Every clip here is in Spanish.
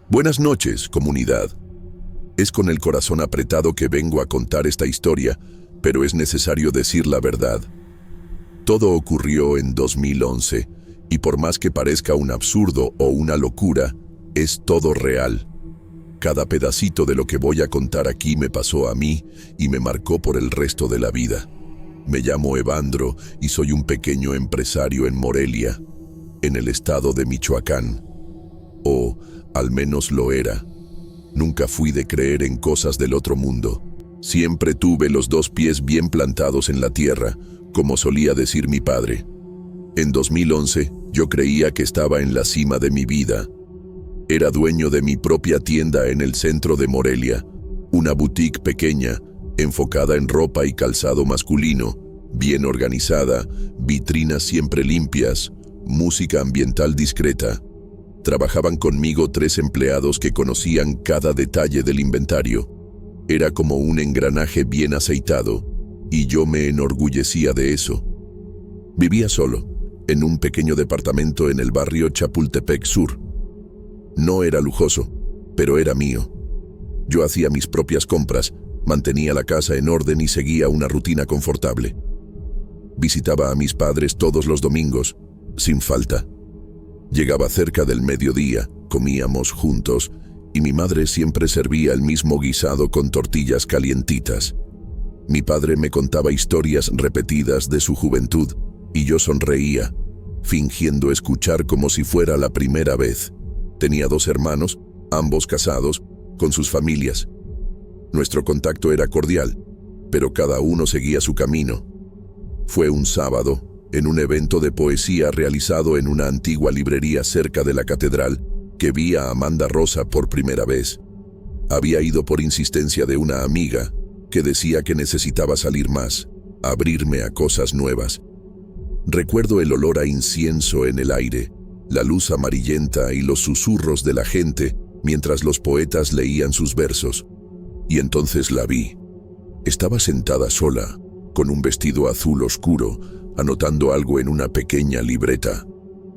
Buenas noches, comunidad. Es con el corazón apretado que vengo a contar esta historia, pero es necesario decir la verdad. Todo ocurrió en 2011, y por más que parezca un absurdo o una locura, es todo real. Cada pedacito de lo que voy a contar aquí me pasó a mí y me marcó por el resto de la vida. Me llamo Evandro y soy un pequeño empresario en Morelia, en el estado de Michoacán. O, al menos lo era. Nunca fui de creer en cosas del otro mundo. Siempre tuve los dos pies bien plantados en la tierra, como solía decir mi padre. En 2011, yo creía que estaba en la cima de mi vida. Era dueño de mi propia tienda en el centro de Morelia, una boutique pequeña, enfocada en ropa y calzado masculino, bien organizada, vitrinas siempre limpias, música ambiental discreta. Trabajaban conmigo 3 empleados que conocían cada detalle del inventario. Era como un engranaje bien aceitado, y yo me enorgullecía de eso. Vivía solo, en un pequeño departamento en el barrio Chapultepec Sur. No era lujoso, pero era mío. Yo hacía mis propias compras, mantenía la casa en orden y seguía una rutina confortable. Visitaba a mis padres todos los domingos, sin falta. Llegaba cerca del mediodía, comíamos juntos, y mi madre siempre servía el mismo guisado con tortillas calientitas. Mi padre me contaba historias repetidas de su juventud, y yo sonreía, fingiendo escuchar como si fuera la primera vez. Tenía 2 hermanos, ambos casados, con sus familias. Nuestro contacto era cordial, pero cada uno seguía su camino. Fue un sábado, en un evento de poesía realizado en una antigua librería cerca de la catedral, que vi a Amanda Rosa por primera vez. Había ido por insistencia de una amiga, que decía que necesitaba salir más, abrirme a cosas nuevas. Recuerdo el olor a incienso en el aire, la luz amarillenta y los susurros de la gente mientras los poetas leían sus versos. Y entonces la vi. Estaba sentada sola, con un vestido azul oscuro, anotando algo en una pequeña libreta.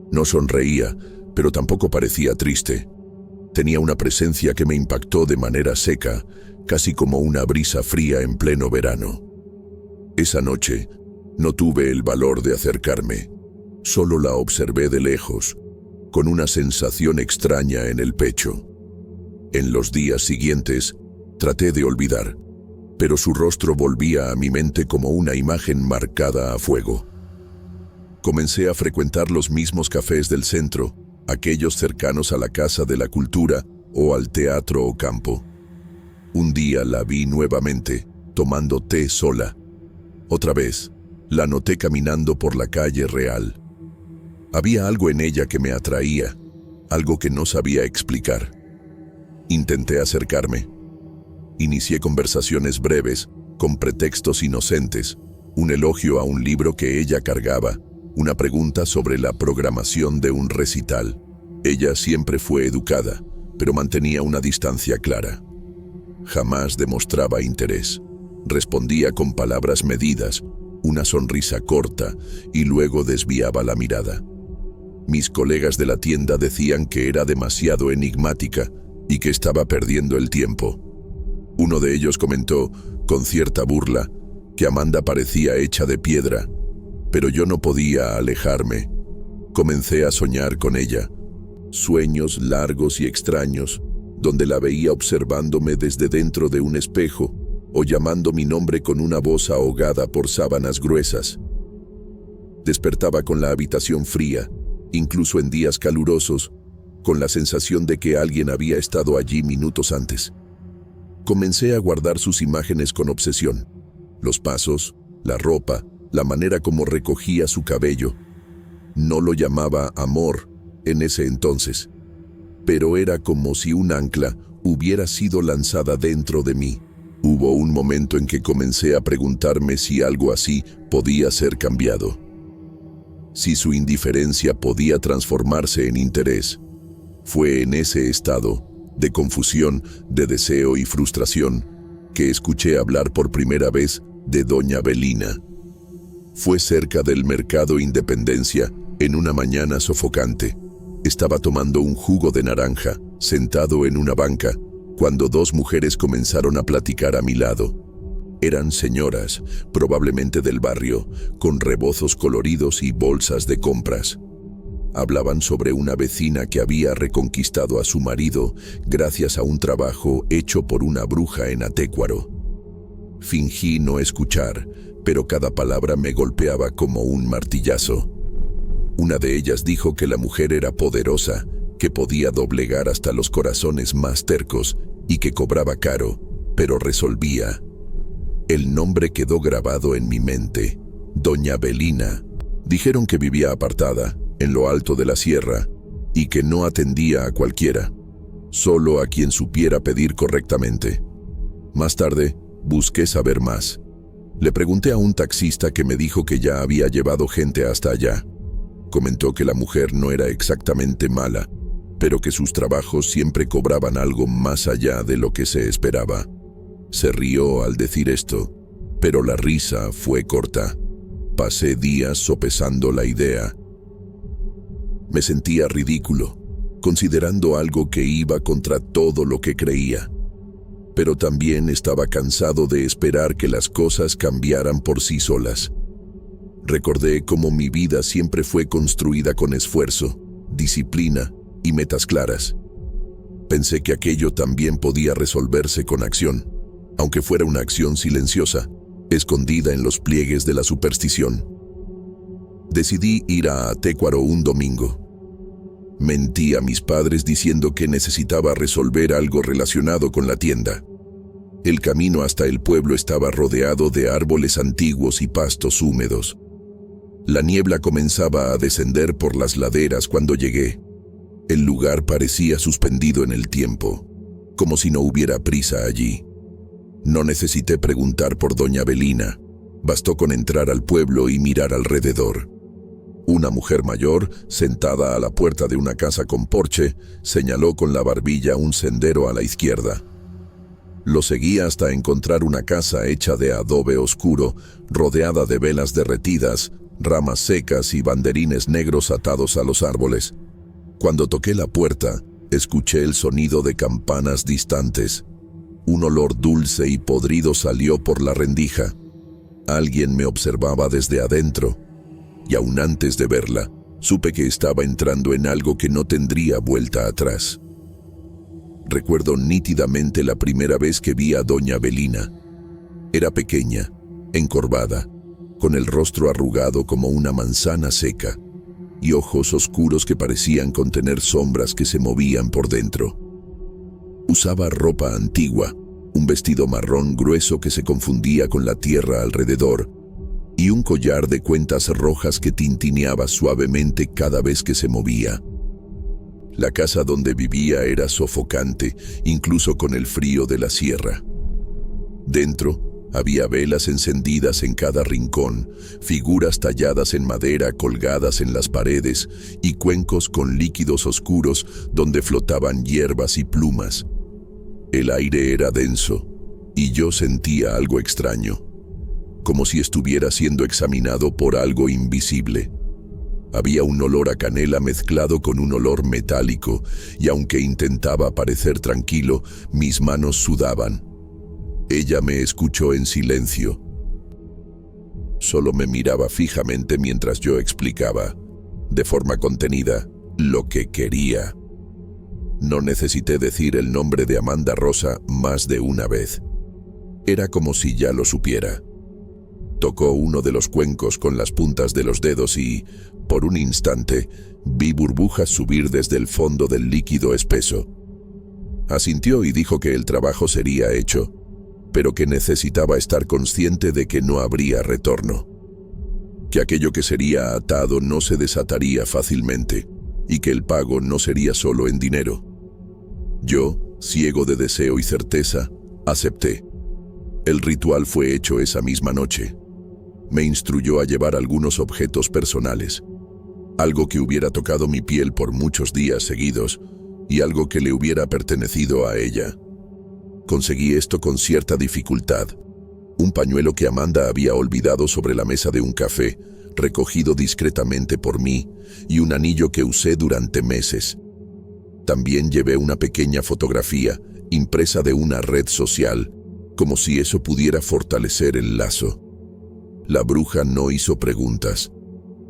No sonreía, pero tampoco parecía triste. Tenía una presencia que me impactó de manera seca, casi como una brisa fría en pleno verano. Esa noche, no tuve el valor de acercarme. Solo la observé de lejos, con una sensación extraña en el pecho. En los días siguientes, traté de olvidar, pero su rostro volvía a mi mente como una imagen marcada a fuego. Comencé a frecuentar los mismos cafés del centro, aquellos cercanos a la Casa de la Cultura o al Teatro Ocampo. Un día la vi nuevamente, tomando té sola. Otra vez, la noté caminando por la calle Real. Había algo en ella que me atraía, algo que no sabía explicar. Intenté acercarme. Inicié conversaciones breves, con pretextos inocentes, un elogio a un libro que ella cargaba, una pregunta sobre la programación de un recital. Ella siempre fue educada, pero mantenía una distancia clara. Jamás demostraba interés. Respondía con palabras medidas, una sonrisa corta, y luego desviaba la mirada. Mis colegas de la tienda decían que era demasiado enigmática y que estaba perdiendo el tiempo. Uno de ellos comentó, con cierta burla, que Amanda parecía hecha de piedra, pero yo no podía alejarme. Comencé a soñar con ella, sueños largos y extraños, donde la veía observándome desde dentro de un espejo o llamando mi nombre con una voz ahogada por sábanas gruesas. Despertaba con la habitación fría, incluso en días calurosos, con la sensación de que alguien había estado allí minutos antes. Comencé a guardar sus imágenes con obsesión. Los pasos, la ropa, la manera como recogía su cabello. No lo llamaba amor en ese entonces, pero era como si un ancla hubiera sido lanzada dentro de mí. Hubo un momento en que comencé a preguntarme si algo así podía ser cambiado. Si su indiferencia podía transformarse en interés. Fue en ese estado, de confusión, de deseo y frustración, que escuché hablar por primera vez de Doña Belina. Fue cerca del Mercado Independencia, en una mañana sofocante. Estaba tomando un jugo de naranja, sentado en una banca, cuando dos mujeres comenzaron a platicar a mi lado. Eran señoras, probablemente del barrio, con rebozos coloridos y bolsas de compras. Hablaban sobre una vecina que había reconquistado a su marido gracias a un trabajo hecho por una bruja en Atécuaro. Fingí no escuchar, pero cada palabra me golpeaba como un martillazo. Una de ellas dijo que la mujer era poderosa, que podía doblegar hasta los corazones más tercos y que cobraba caro, pero resolvía. El nombre quedó grabado en mi mente. Doña Belina. Dijeron que vivía apartada, en lo alto de la sierra, y que no atendía a cualquiera, solo a quien supiera pedir correctamente. Más tarde, busqué saber más. Le pregunté a un taxista que me dijo que ya había llevado gente hasta allá. Comentó que la mujer no era exactamente mala, pero que sus trabajos siempre cobraban algo más allá de lo que se esperaba. Se rió al decir esto, pero la risa fue corta. Pasé días sopesando la idea. Me sentía ridículo, considerando algo que iba contra todo lo que creía. Pero también estaba cansado de esperar que las cosas cambiaran por sí solas. Recordé cómo mi vida siempre fue construida con esfuerzo, disciplina y metas claras. Pensé que aquello también podía resolverse con acción, aunque fuera una acción silenciosa, escondida en los pliegues de la superstición. Decidí ir a Atécuaro un domingo. Mentí a mis padres diciendo que necesitaba resolver algo relacionado con la tienda. El camino hasta el pueblo estaba rodeado de árboles antiguos y pastos húmedos. La niebla comenzaba a descender por las laderas cuando llegué. El lugar parecía suspendido en el tiempo, como si no hubiera prisa allí. No necesité preguntar por doña Belina. Bastó con entrar al pueblo y mirar alrededor. Una mujer mayor, sentada a la puerta de una casa con porche, señaló con la barbilla un sendero a la izquierda. Lo seguí hasta encontrar una casa hecha de adobe oscuro, rodeada de velas derretidas, ramas secas y banderines negros atados a los árboles. Cuando toqué la puerta, escuché el sonido de campanas distantes. Un olor dulce y podrido salió por la rendija. Alguien me observaba desde adentro, y aún antes de verla, supe que estaba entrando en algo que no tendría vuelta atrás. Recuerdo nítidamente la primera vez que vi a doña Belina. Era pequeña, encorvada, con el rostro arrugado como una manzana seca, y ojos oscuros que parecían contener sombras que se movían por dentro. Usaba ropa antigua, un vestido marrón grueso que se confundía con la tierra alrededor, y un collar de cuentas rojas que tintineaba suavemente cada vez que se movía. La casa donde vivía era sofocante, incluso con el frío de la sierra. Dentro había velas encendidas en cada rincón, figuras talladas en madera colgadas en las paredes y cuencos con líquidos oscuros donde flotaban hierbas y plumas. El aire era denso y yo sentía algo extraño, como si estuviera siendo examinado por algo invisible. Había un olor a canela mezclado con un olor metálico, y aunque intentaba parecer tranquilo, mis manos sudaban. Ella me escuchó en silencio. Solo me miraba fijamente mientras yo explicaba, de forma contenida, lo que quería. No necesité decir el nombre de Amanda Rosa más de una vez. Era como si ya lo supiera. Tocó uno de los cuencos con las puntas de los dedos y, por un instante, vi burbujas subir desde el fondo del líquido espeso. Asintió y dijo que el trabajo sería hecho, pero que necesitaba estar consciente de que no habría retorno. Que aquello que sería atado no se desataría fácilmente, y que el pago no sería solo en dinero. Yo, ciego de deseo y certeza, acepté. El ritual fue hecho esa misma noche. Me instruyó a llevar algunos objetos personales, algo que hubiera tocado mi piel por muchos días seguidos y algo que le hubiera pertenecido a ella. Conseguí esto con cierta dificultad. Un pañuelo que Amanda había olvidado sobre la mesa de un café, recogido discretamente por mí, y un anillo que usé durante meses. También llevé una pequeña fotografía, impresa de una red social, como si eso pudiera fortalecer el lazo. La bruja no hizo preguntas,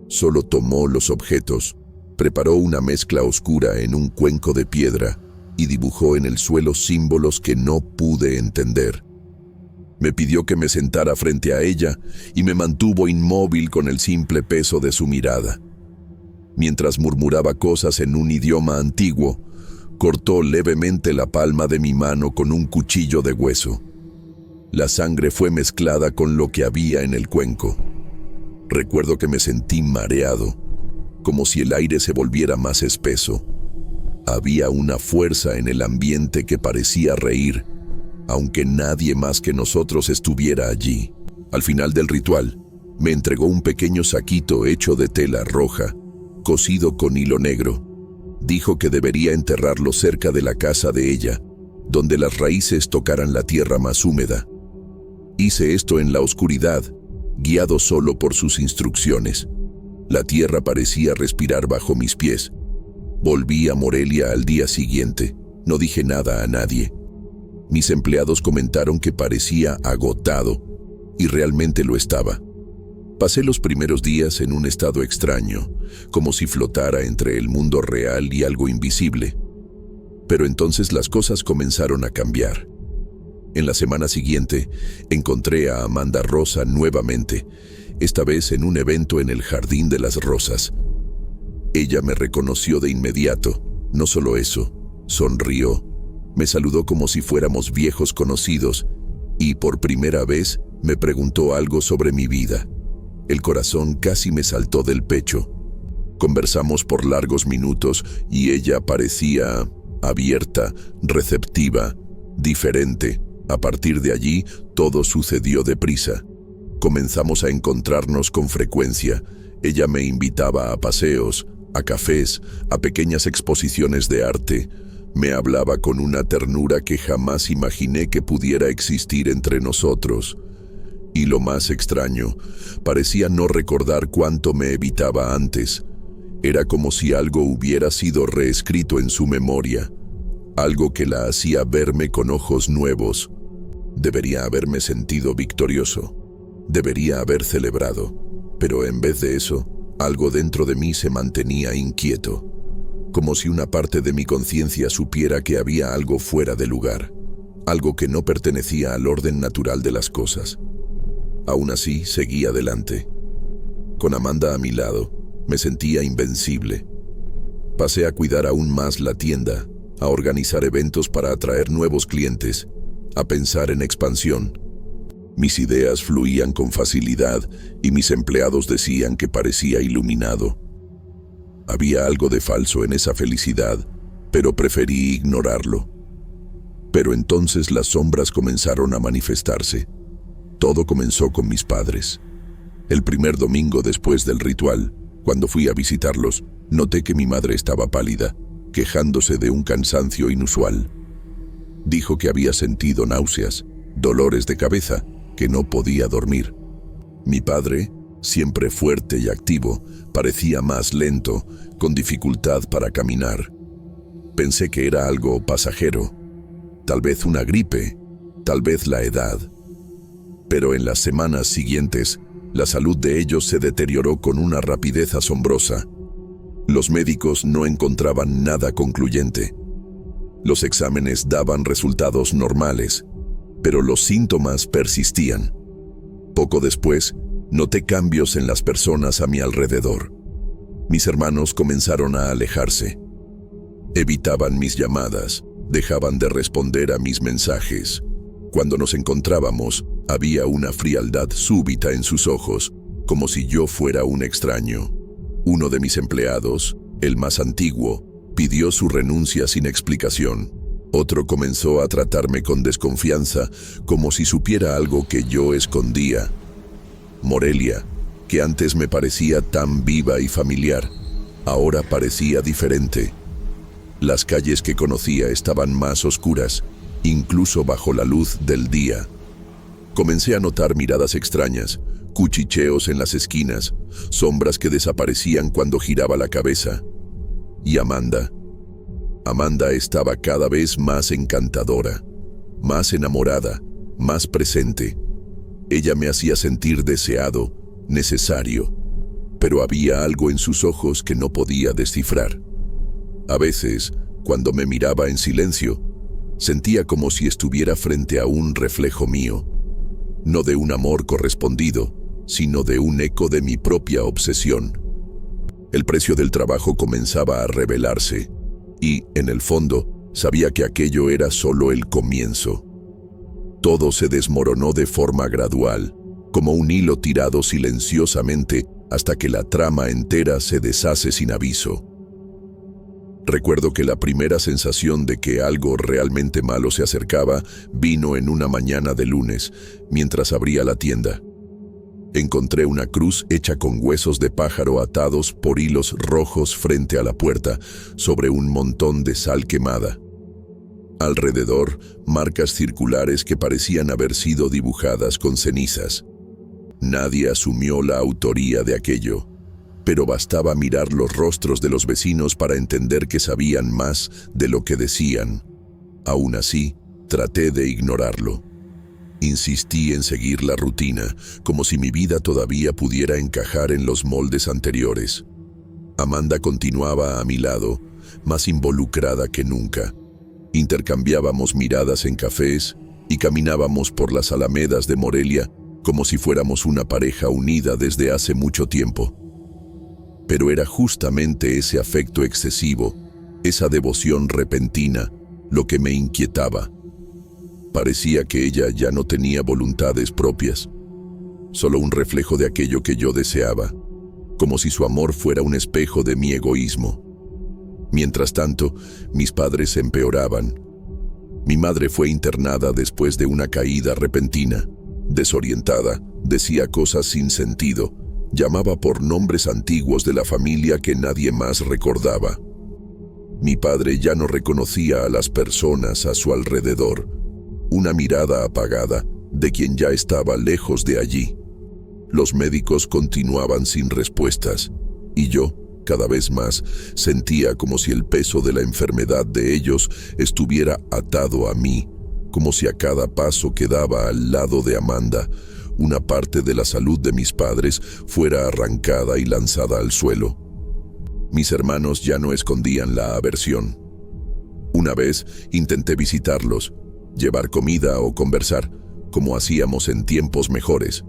solo tomó los objetos, preparó una mezcla oscura en un cuenco de piedra y dibujó en el suelo símbolos que no pude entender. Me pidió que me sentara frente a ella y me mantuvo inmóvil con el simple peso de su mirada. Mientras murmuraba cosas en un idioma antiguo, cortó levemente la palma de mi mano con un cuchillo de hueso. La sangre fue mezclada con lo que había en el cuenco. Recuerdo que me sentí mareado, como si el aire se volviera más espeso. Había una fuerza en el ambiente que parecía reír, aunque nadie más que nosotros estuviera allí. Al final del ritual, me entregó un pequeño saquito hecho de tela roja, cosido con hilo negro. Dijo que debería enterrarlo cerca de la casa de ella, donde las raíces tocaran la tierra más húmeda. Hice esto en la oscuridad, guiado solo por sus instrucciones. La tierra parecía respirar bajo mis pies. Volví a Morelia al día siguiente. No dije nada a nadie. Mis empleados comentaron que parecía agotado, y realmente lo estaba. Pasé los primeros días en un estado extraño, como si flotara entre el mundo real y algo invisible. Pero entonces las cosas comenzaron a cambiar. En la semana siguiente, encontré a Amanda Rosa nuevamente, esta vez en un evento en el Jardín de las Rosas. Ella me reconoció de inmediato. No solo eso, sonrió. Me saludó como si fuéramos viejos conocidos y por primera vez me preguntó algo sobre mi vida. El corazón casi me saltó del pecho. Conversamos por largos minutos y ella parecía abierta, receptiva, diferente. A partir de allí, todo sucedió deprisa. Comenzamos a encontrarnos con frecuencia. Ella me invitaba a paseos, a cafés, a pequeñas exposiciones de arte. Me hablaba con una ternura que jamás imaginé que pudiera existir entre nosotros. Y lo más extraño, parecía no recordar cuánto me evitaba antes. Era como si algo hubiera sido reescrito en su memoria, algo que la hacía verme con ojos nuevos. Debería haberme sentido victorioso, debería haber celebrado, pero en vez de eso, algo dentro de mí se mantenía inquieto, como si una parte de mi conciencia supiera que había algo fuera de lugar, algo que no pertenecía al orden natural de las cosas. Aún así, seguí adelante. Con Amanda a mi lado, me sentía invencible. Pasé a cuidar aún más la tienda, a organizar eventos para atraer nuevos clientes, a pensar en expansión. Mis ideas fluían con facilidad y mis empleados decían que parecía iluminado. Había algo de falso en esa felicidad, pero preferí ignorarlo. Pero entonces las sombras comenzaron a manifestarse. Todo comenzó con mis padres. El primer domingo después del ritual, cuando fui a visitarlos, noté que mi madre estaba pálida, quejándose de un cansancio inusual. Dijo que había sentido náuseas, dolores de cabeza, que no podía dormir. Mi padre, siempre fuerte y activo, parecía más lento, con dificultad para caminar. Pensé que era algo pasajero, tal vez una gripe, tal vez la edad. Pero en las semanas siguientes, la salud de ellos se deterioró con una rapidez asombrosa. Los médicos no encontraban nada concluyente. Los exámenes daban resultados normales, pero los síntomas persistían. Poco después, noté cambios en las personas a mi alrededor. Mis hermanos comenzaron a alejarse. Evitaban mis llamadas, dejaban de responder a mis mensajes. Cuando nos encontrábamos, había una frialdad súbita en sus ojos, como si yo fuera un extraño. Uno de mis empleados, el más antiguo, pidió su renuncia sin explicación. Otro comenzó a tratarme con desconfianza, como si supiera algo que yo escondía. Morelia, que antes me parecía tan viva y familiar, ahora parecía diferente. Las calles que conocía estaban más oscuras, incluso bajo la luz del día. Comencé a notar miradas extrañas, cuchicheos en las esquinas, sombras que desaparecían cuando giraba la cabeza. Y Amanda Amanda estaba cada vez más encantadora, más enamorada, más presente. Ella me hacía sentir deseado, necesario, pero había algo en sus ojos que no podía descifrar. A veces, cuando me miraba en silencio, sentía como si estuviera frente a un reflejo mío, no de un amor correspondido, sino de un eco de mi propia obsesión. El precio del trabajo comenzaba a revelarse, y, en el fondo, sabía que aquello era solo el comienzo. Todo se desmoronó de forma gradual, como un hilo tirado silenciosamente hasta que la trama entera se deshace sin aviso. Recuerdo que la primera sensación de que algo realmente malo se acercaba vino en una mañana de lunes, mientras abría la tienda. Encontré una cruz hecha con huesos de pájaro atados por hilos rojos frente a la puerta, sobre un montón de sal quemada. Alrededor, marcas circulares que parecían haber sido dibujadas con cenizas. Nadie asumió la autoría de aquello, pero bastaba mirar los rostros de los vecinos para entender que sabían más de lo que decían. Aún así, traté de ignorarlo. Insistí en seguir la rutina, como si mi vida todavía pudiera encajar en los moldes anteriores. Amanda continuaba a mi lado, más involucrada que nunca. Intercambiábamos miradas en cafés y caminábamos por las alamedas de Morelia como si fuéramos una pareja unida desde hace mucho tiempo. Pero era justamente ese afecto excesivo, esa devoción repentina, lo que me inquietaba. Parecía que ella ya no tenía voluntades propias, solo un reflejo de aquello que yo deseaba, como si su amor fuera un espejo de mi egoísmo. Mientras tanto, mis padres empeoraban. Mi madre fue internada después de una caída repentina. Desorientada, decía cosas sin sentido, llamaba por nombres antiguos de la familia que nadie más recordaba. Mi padre ya no reconocía a las personas a su alrededor, una mirada apagada de quien ya estaba lejos de allí. Los médicos continuaban sin respuestas, y yo, cada vez más, sentía como si el peso de la enfermedad de ellos estuviera atado a mí, como si a cada paso que daba al lado de Amanda, una parte de la salud de mis padres fuera arrancada y lanzada al suelo. Mis hermanos ya no escondían la aversión. Una vez intenté visitarlos, llevar comida o conversar, como hacíamos en tiempos mejores.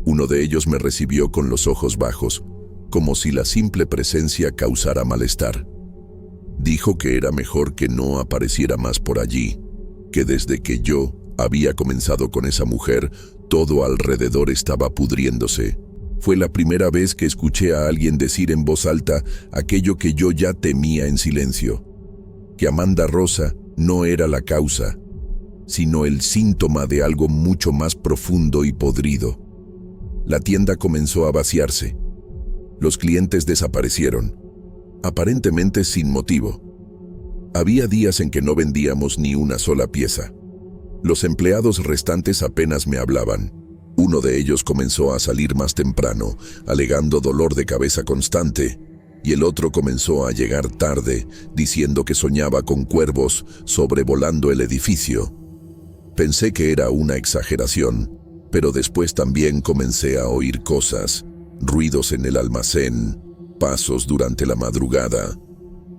Uno de ellos me recibió con los ojos bajos, como si la simple presencia causara malestar. Dijo que era mejor que no apareciera más por allí, que desde que yo había comenzado con esa mujer, todo alrededor estaba pudriéndose. Fue la primera vez que escuché a alguien decir en voz alta aquello que yo ya temía en silencio, que Amanda Rosa no era la causa, sino el síntoma de algo mucho más profundo y podrido. La tienda comenzó a vaciarse. Los clientes desaparecieron, aparentemente sin motivo. Había días en que no vendíamos ni una sola pieza. Los empleados restantes apenas me hablaban. Uno de ellos comenzó a salir más temprano, alegando dolor de cabeza constante, y el otro comenzó a llegar tarde, diciendo que soñaba con cuervos sobrevolando el edificio. Pensé que era una exageración, pero después también comencé a oír cosas, ruidos en el almacén, pasos durante la madrugada,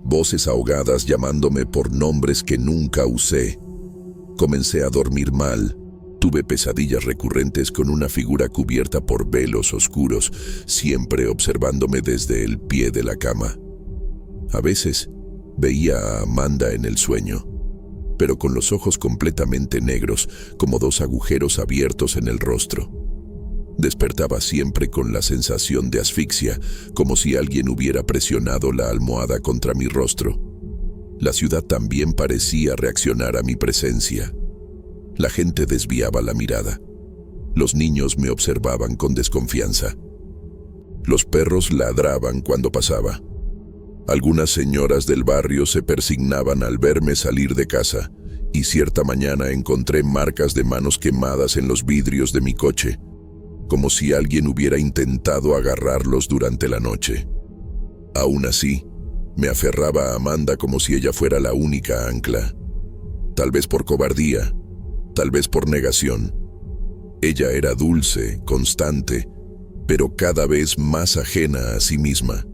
voces ahogadas llamándome por nombres que nunca usé. Comencé a dormir mal. Tuve pesadillas recurrentes con una figura cubierta por velos oscuros, siempre observándome desde el pie de la cama. A veces veía a Amanda en el sueño, pero con los ojos completamente negros, como dos agujeros abiertos en el rostro. Despertaba siempre con la sensación de asfixia, como si alguien hubiera presionado la almohada contra mi rostro. La ciudad también parecía reaccionar a mi presencia. La gente desviaba la mirada. Los niños me observaban con desconfianza. Los perros ladraban cuando pasaba. Algunas señoras del barrio se persignaban al verme salir de casa, y cierta mañana encontré marcas de manos quemadas en los vidrios de mi coche, como si alguien hubiera intentado agarrarlos durante la noche. Aún así, Me aferraba a Amanda como si ella fuera la única ancla. Tal vez por cobardía, tal vez por negación. Ella era dulce, constante, pero cada vez más ajena a sí misma.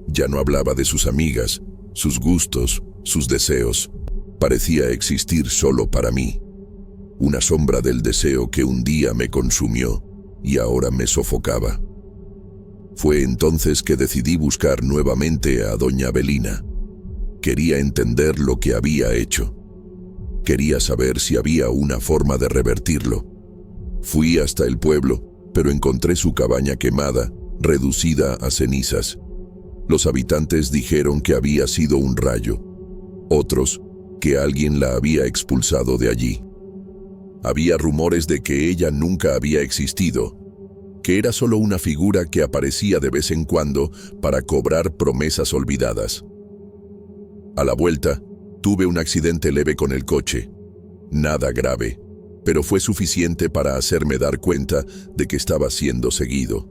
Ya no hablaba de sus amigas, sus gustos, sus deseos. Parecía existir solo para mí. Una sombra del deseo que un día me consumió y ahora me sofocaba. Fue entonces que decidí buscar nuevamente a doña Avelina. Quería entender lo que había hecho. Quería saber si había una forma de revertirlo. Fui hasta el pueblo, pero encontré su cabaña quemada, reducida a cenizas. Los habitantes dijeron que había sido un rayo. Otros, que alguien la había expulsado de allí. Había rumores de que ella nunca había existido, que era solo una figura que aparecía de vez en cuando para cobrar promesas olvidadas. A la vuelta, tuve un accidente leve con el coche. Nada grave, pero fue suficiente para hacerme dar cuenta de que estaba siendo seguido.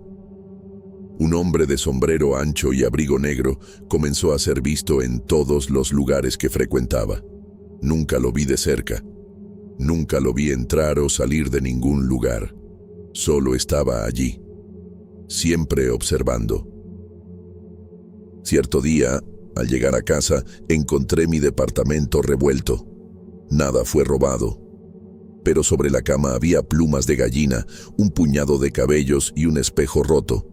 Un hombre de sombrero ancho y abrigo negro comenzó a ser visto en todos los lugares que frecuentaba. Nunca lo vi de cerca. Nunca lo vi entrar o salir de ningún lugar. Solo estaba allí, siempre observando. Cierto día, al llegar a casa, encontré mi departamento revuelto. Nada fue robado, pero sobre la cama había plumas de gallina, un puñado de cabellos y un espejo roto.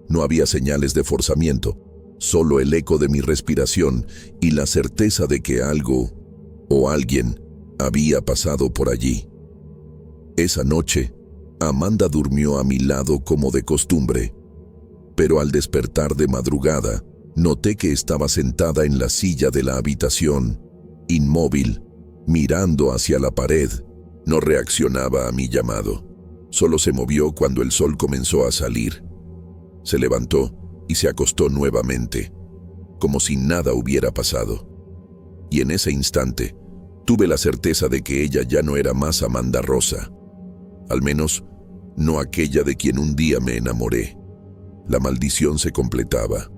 No había señales de forzamiento, solo el eco de mi respiración y la certeza de que algo o alguien había pasado por allí. Esa noche, Amanda durmió a mi lado como de costumbre, pero al despertar de madrugada, noté que estaba sentada en la silla de la habitación, inmóvil, mirando hacia la pared. No reaccionaba a mi llamado. Solo se movió cuando el sol comenzó a salir. Se levantó y se acostó nuevamente, como si nada hubiera pasado. Y en ese instante, tuve la certeza de que ella ya no era más Amanda Rosa. Al menos, no aquella de quien un día me enamoré. La maldición se completaba.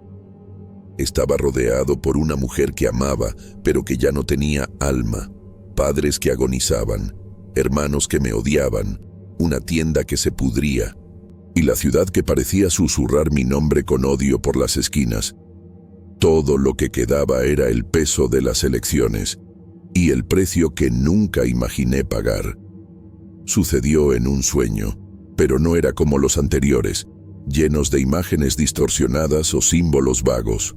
Estaba rodeado por una mujer que amaba, pero que ya no tenía alma, padres que agonizaban, hermanos que me odiaban, una tienda que se pudría, y la ciudad que parecía susurrar mi nombre con odio por las esquinas. Todo lo que quedaba era el peso de las elecciones, y el precio que nunca imaginé pagar. Sucedió en un sueño, pero no era como los anteriores, llenos de imágenes distorsionadas o símbolos vagos.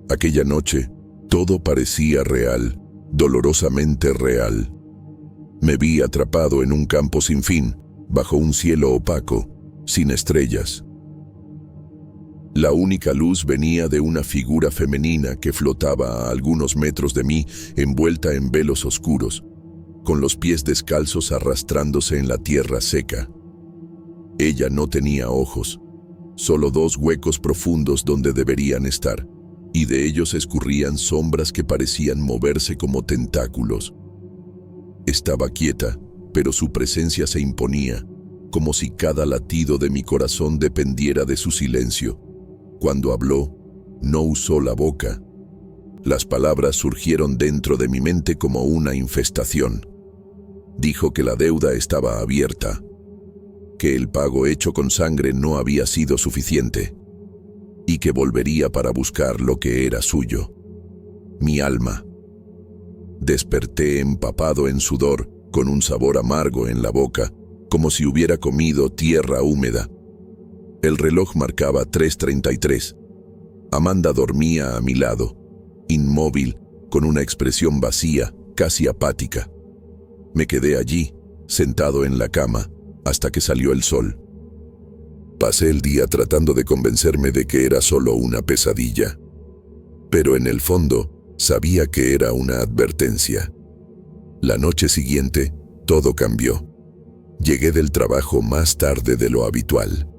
Aquella noche, todo parecía real, dolorosamente real. Me vi atrapado en un campo sin fin, bajo un cielo opaco, sin estrellas. La única luz venía de una figura femenina que flotaba a algunos metros de mí, envuelta en velos oscuros, con los pies descalzos arrastrándose en la tierra seca. Ella no tenía ojos, solo dos huecos profundos donde deberían estar, y de ellos escurrían sombras que parecían moverse como tentáculos. Estaba quieta, pero su presencia se imponía, como si cada latido de mi corazón dependiera de su silencio. Cuando habló, no usó la boca. Las palabras surgieron dentro de mi mente como una infestación. Dijo que la deuda estaba abierta, que el pago hecho con sangre no había sido suficiente, y que volvería para buscar lo que era suyo, mi alma. Desperté empapado en sudor, con un sabor amargo en la boca, como si hubiera comido tierra húmeda. El reloj marcaba 3:33. Amanda dormía a mi lado, inmóvil, con una expresión vacía, casi apática. Me quedé allí, sentado en la cama, hasta que salió el sol. Pasé el día tratando de convencerme de que era solo una pesadilla, pero en el fondo sabía que era una advertencia. La noche siguiente, todo cambió. Llegué del trabajo más tarde de lo habitual.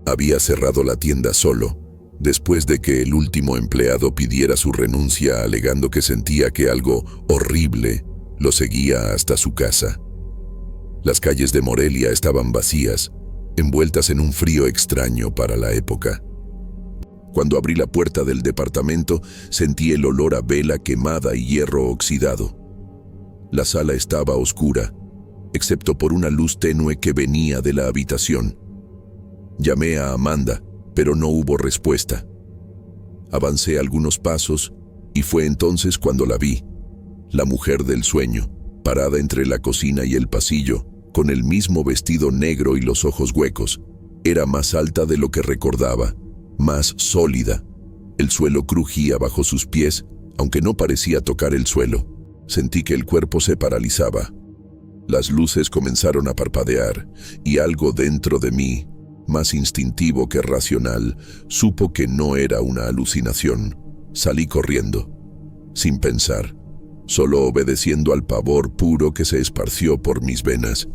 Había cerrado la tienda solo, después de que el último empleado pidiera su renuncia alegando que sentía que algo horrible lo seguía hasta su casa. Las calles de Morelia estaban vacías, envueltas en un frío extraño para la época. Cuando abrí la puerta del departamento, sentí el olor a vela quemada y hierro oxidado. La sala estaba oscura, excepto por una luz tenue que venía de la habitación. Llamé a Amanda, pero no hubo respuesta. Avancé algunos pasos y fue entonces cuando la vi, la mujer del sueño, parada entre la cocina y el pasillo, con el mismo vestido negro y los ojos huecos. Era más alta de lo que recordaba, más sólida. El suelo crujía bajo sus pies, aunque no parecía tocar el suelo. Sentí que el cuerpo se paralizaba. Las luces comenzaron a parpadear, y algo dentro de mí, más instintivo que racional, supo que no era una alucinación. Salí corriendo, sin pensar, solo obedeciendo al pavor puro que se esparció por mis venas.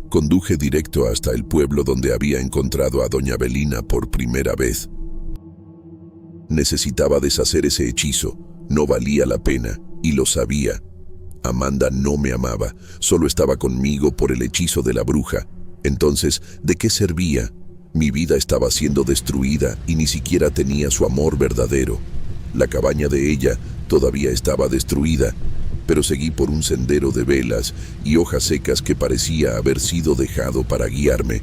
Conduje directo hasta el pueblo donde había encontrado a doña Belina por primera vez. Necesitaba deshacer ese hechizo, no valía la pena, y lo sabía. Amanda no me amaba, solo estaba conmigo por el hechizo de la bruja. Entonces, ¿de qué servía? Mi vida estaba siendo destruida y ni siquiera tenía su amor verdadero. La cabaña de ella todavía estaba destruida, pero seguí por un sendero de velas y hojas secas que parecía haber sido dejado para guiarme.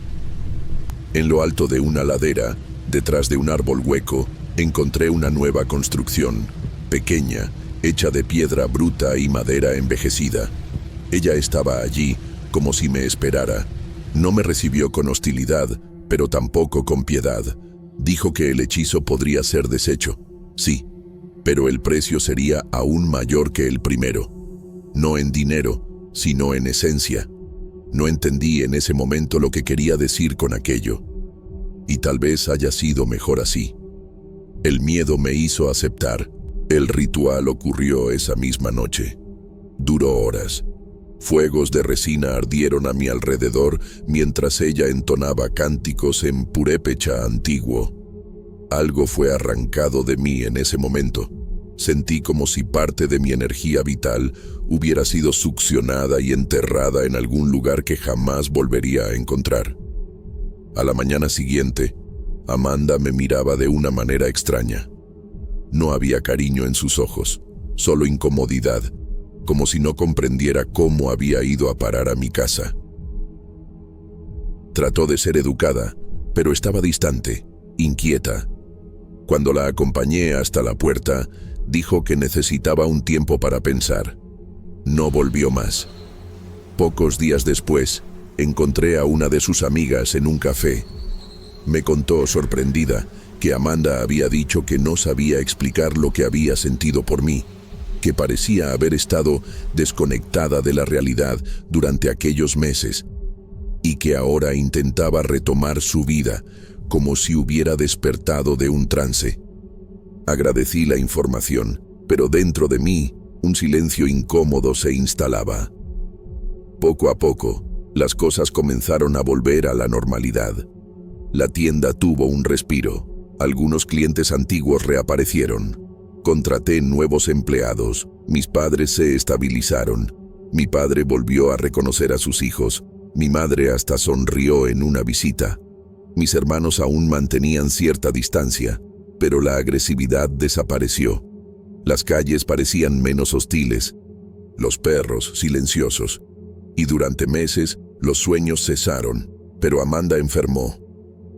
En lo alto de una ladera, detrás de un árbol hueco, encontré una nueva construcción, pequeña, hecha de piedra bruta y madera envejecida. Ella estaba allí, como si me esperara. No me recibió con hostilidad, pero tampoco con piedad. Dijo que el hechizo podría ser deshecho. Sí, pero el precio sería aún mayor que el primero. No en dinero, sino en esencia. No entendí en ese momento lo que quería decir con aquello. Y tal vez haya sido mejor así. El miedo me hizo aceptar. El ritual ocurrió esa misma noche. Duró horas. Fuegos de resina ardieron a mi alrededor mientras ella entonaba cánticos en purépecha antiguo. Algo fue arrancado de mí en ese momento. Sentí como si parte de mi energía vital hubiera sido succionada y enterrada en algún lugar que jamás volvería a encontrar. A la mañana siguiente, Amanda me miraba de una manera extraña. No había cariño en sus ojos, solo incomodidad, como si no comprendiera cómo había ido a parar a mi casa. Trató de ser educada, pero estaba distante, inquieta. Cuando la acompañé hasta la puerta, dijo que necesitaba un tiempo para pensar. No volvió más. Pocos días después, encontré a una de sus amigas en un café. Me contó, sorprendida, que Amanda había dicho que no sabía explicar lo que había sentido por mí, que parecía haber estado desconectada de la realidad durante aquellos meses, y que ahora intentaba retomar su vida, como si hubiera despertado de un trance. Agradecí la información, pero dentro de mí, un silencio incómodo se instalaba. Poco a poco, las cosas comenzaron a volver a la normalidad. La tienda tuvo un respiro. Algunos clientes antiguos reaparecieron. Contraté nuevos empleados. Mis padres se estabilizaron. Mi padre volvió a reconocer a sus hijos. Mi madre hasta sonrió en una visita. Mis hermanos aún mantenían cierta distancia, pero la agresividad desapareció. Las calles parecían menos hostiles, los perros silenciosos, y durante meses los sueños cesaron, pero Amanda enfermó.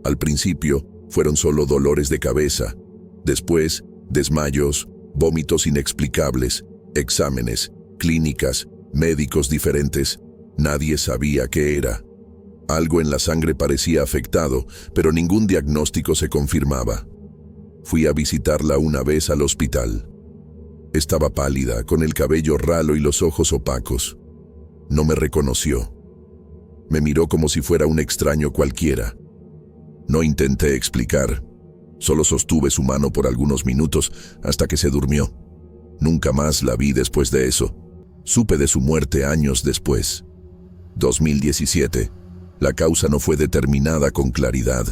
Al principio fueron solo dolores de cabeza, después desmayos, vómitos inexplicables, exámenes, clínicas, médicos diferentes. Nadie sabía qué era. Algo en la sangre parecía afectado, pero ningún diagnóstico se confirmaba. Fui a visitarla una vez al hospital. Estaba pálida, con el cabello ralo y los ojos opacos. No me reconoció. Me miró como si fuera un extraño cualquiera. No intenté explicar. Solo sostuve su mano por algunos minutos hasta que se durmió. Nunca más la vi después de eso. Supe de su muerte años después. 2017. La causa no fue determinada con claridad.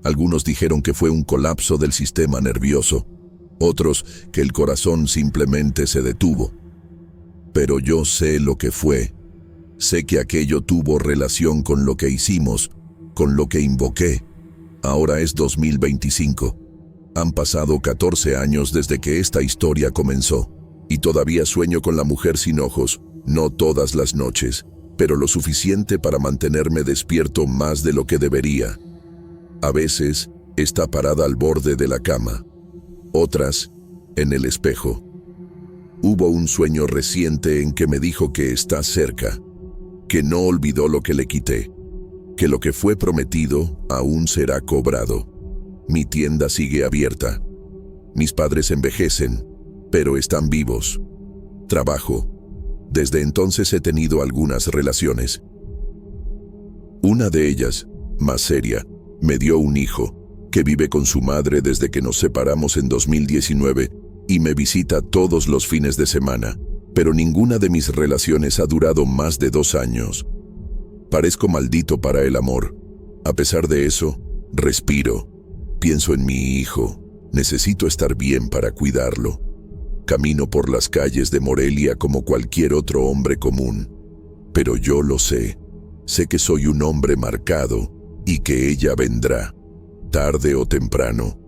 Algunos dijeron que fue un colapso del sistema nervioso, otros que el corazón simplemente se detuvo. Pero yo sé lo que fue. Sé que aquello tuvo relación con lo que hicimos, con lo que invoqué. Ahora es 2025. Han pasado 14 años desde que esta historia comenzó, y todavía sueño con la mujer sin ojos, no todas las noches, pero lo suficiente para mantenerme despierto más de lo que debería. A veces, está parada al borde de la cama, otras, en el espejo. Hubo un sueño reciente en que me dijo que está cerca, que no olvidó lo que le quité, que lo que fue prometido aún será cobrado. Mi tienda sigue abierta. Mis padres envejecen, pero están vivos. Trabajo. Desde entonces he tenido algunas relaciones. Una de ellas, más seria, me dio un hijo, que vive con su madre desde que nos separamos en 2019 y me visita todos los fines de semana, pero ninguna de mis relaciones ha durado más de 2 años. Parezco maldito para el amor. A pesar de eso, respiro. Pienso en mi hijo. Necesito estar bien para cuidarlo. Camino por las calles de Morelia como cualquier otro hombre común. Pero yo lo sé. Sé que soy un hombre marcado y que ella vendrá, tarde o temprano.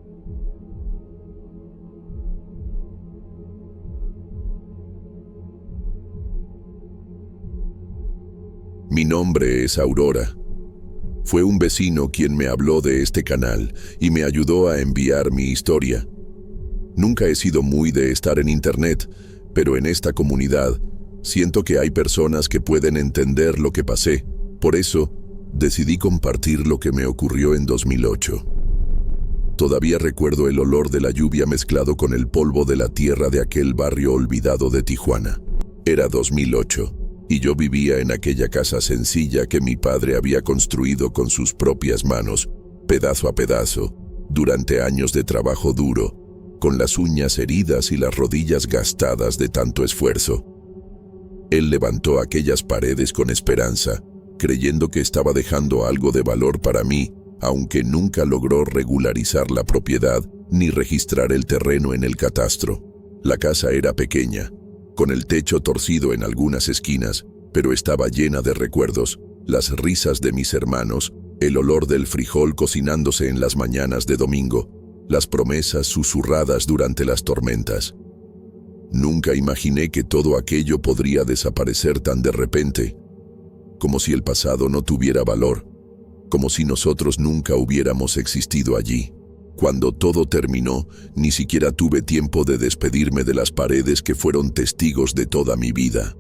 Mi nombre es Aurora. Fue un vecino quien me habló de este canal y me ayudó a enviar mi historia. Nunca he sido muy de estar en internet, pero en esta comunidad siento que hay personas que pueden entender lo que pasé. Por eso, decidí compartir lo que me ocurrió en 2008. Todavía recuerdo el olor de la lluvia mezclado con el polvo de la tierra de aquel barrio olvidado de Tijuana. Era 2008. Y yo vivía en aquella casa sencilla que mi padre había construido con sus propias manos, pedazo a pedazo, durante años de trabajo duro, con las uñas heridas y las rodillas gastadas de tanto esfuerzo. Él levantó aquellas paredes con esperanza, creyendo que estaba dejando algo de valor para mí, aunque nunca logró regularizar la propiedad ni registrar el terreno en el catastro. La casa era pequeña, con el techo torcido en algunas esquinas, pero estaba llena de recuerdos, las risas de mis hermanos, el olor del frijol cocinándose en las mañanas de domingo, las promesas susurradas durante las tormentas. Nunca imaginé que todo aquello podría desaparecer tan de repente, como si el pasado no tuviera valor, como si nosotros nunca hubiéramos existido allí. Cuando todo terminó, ni siquiera tuve tiempo de despedirme de las paredes que fueron testigos de toda mi vida.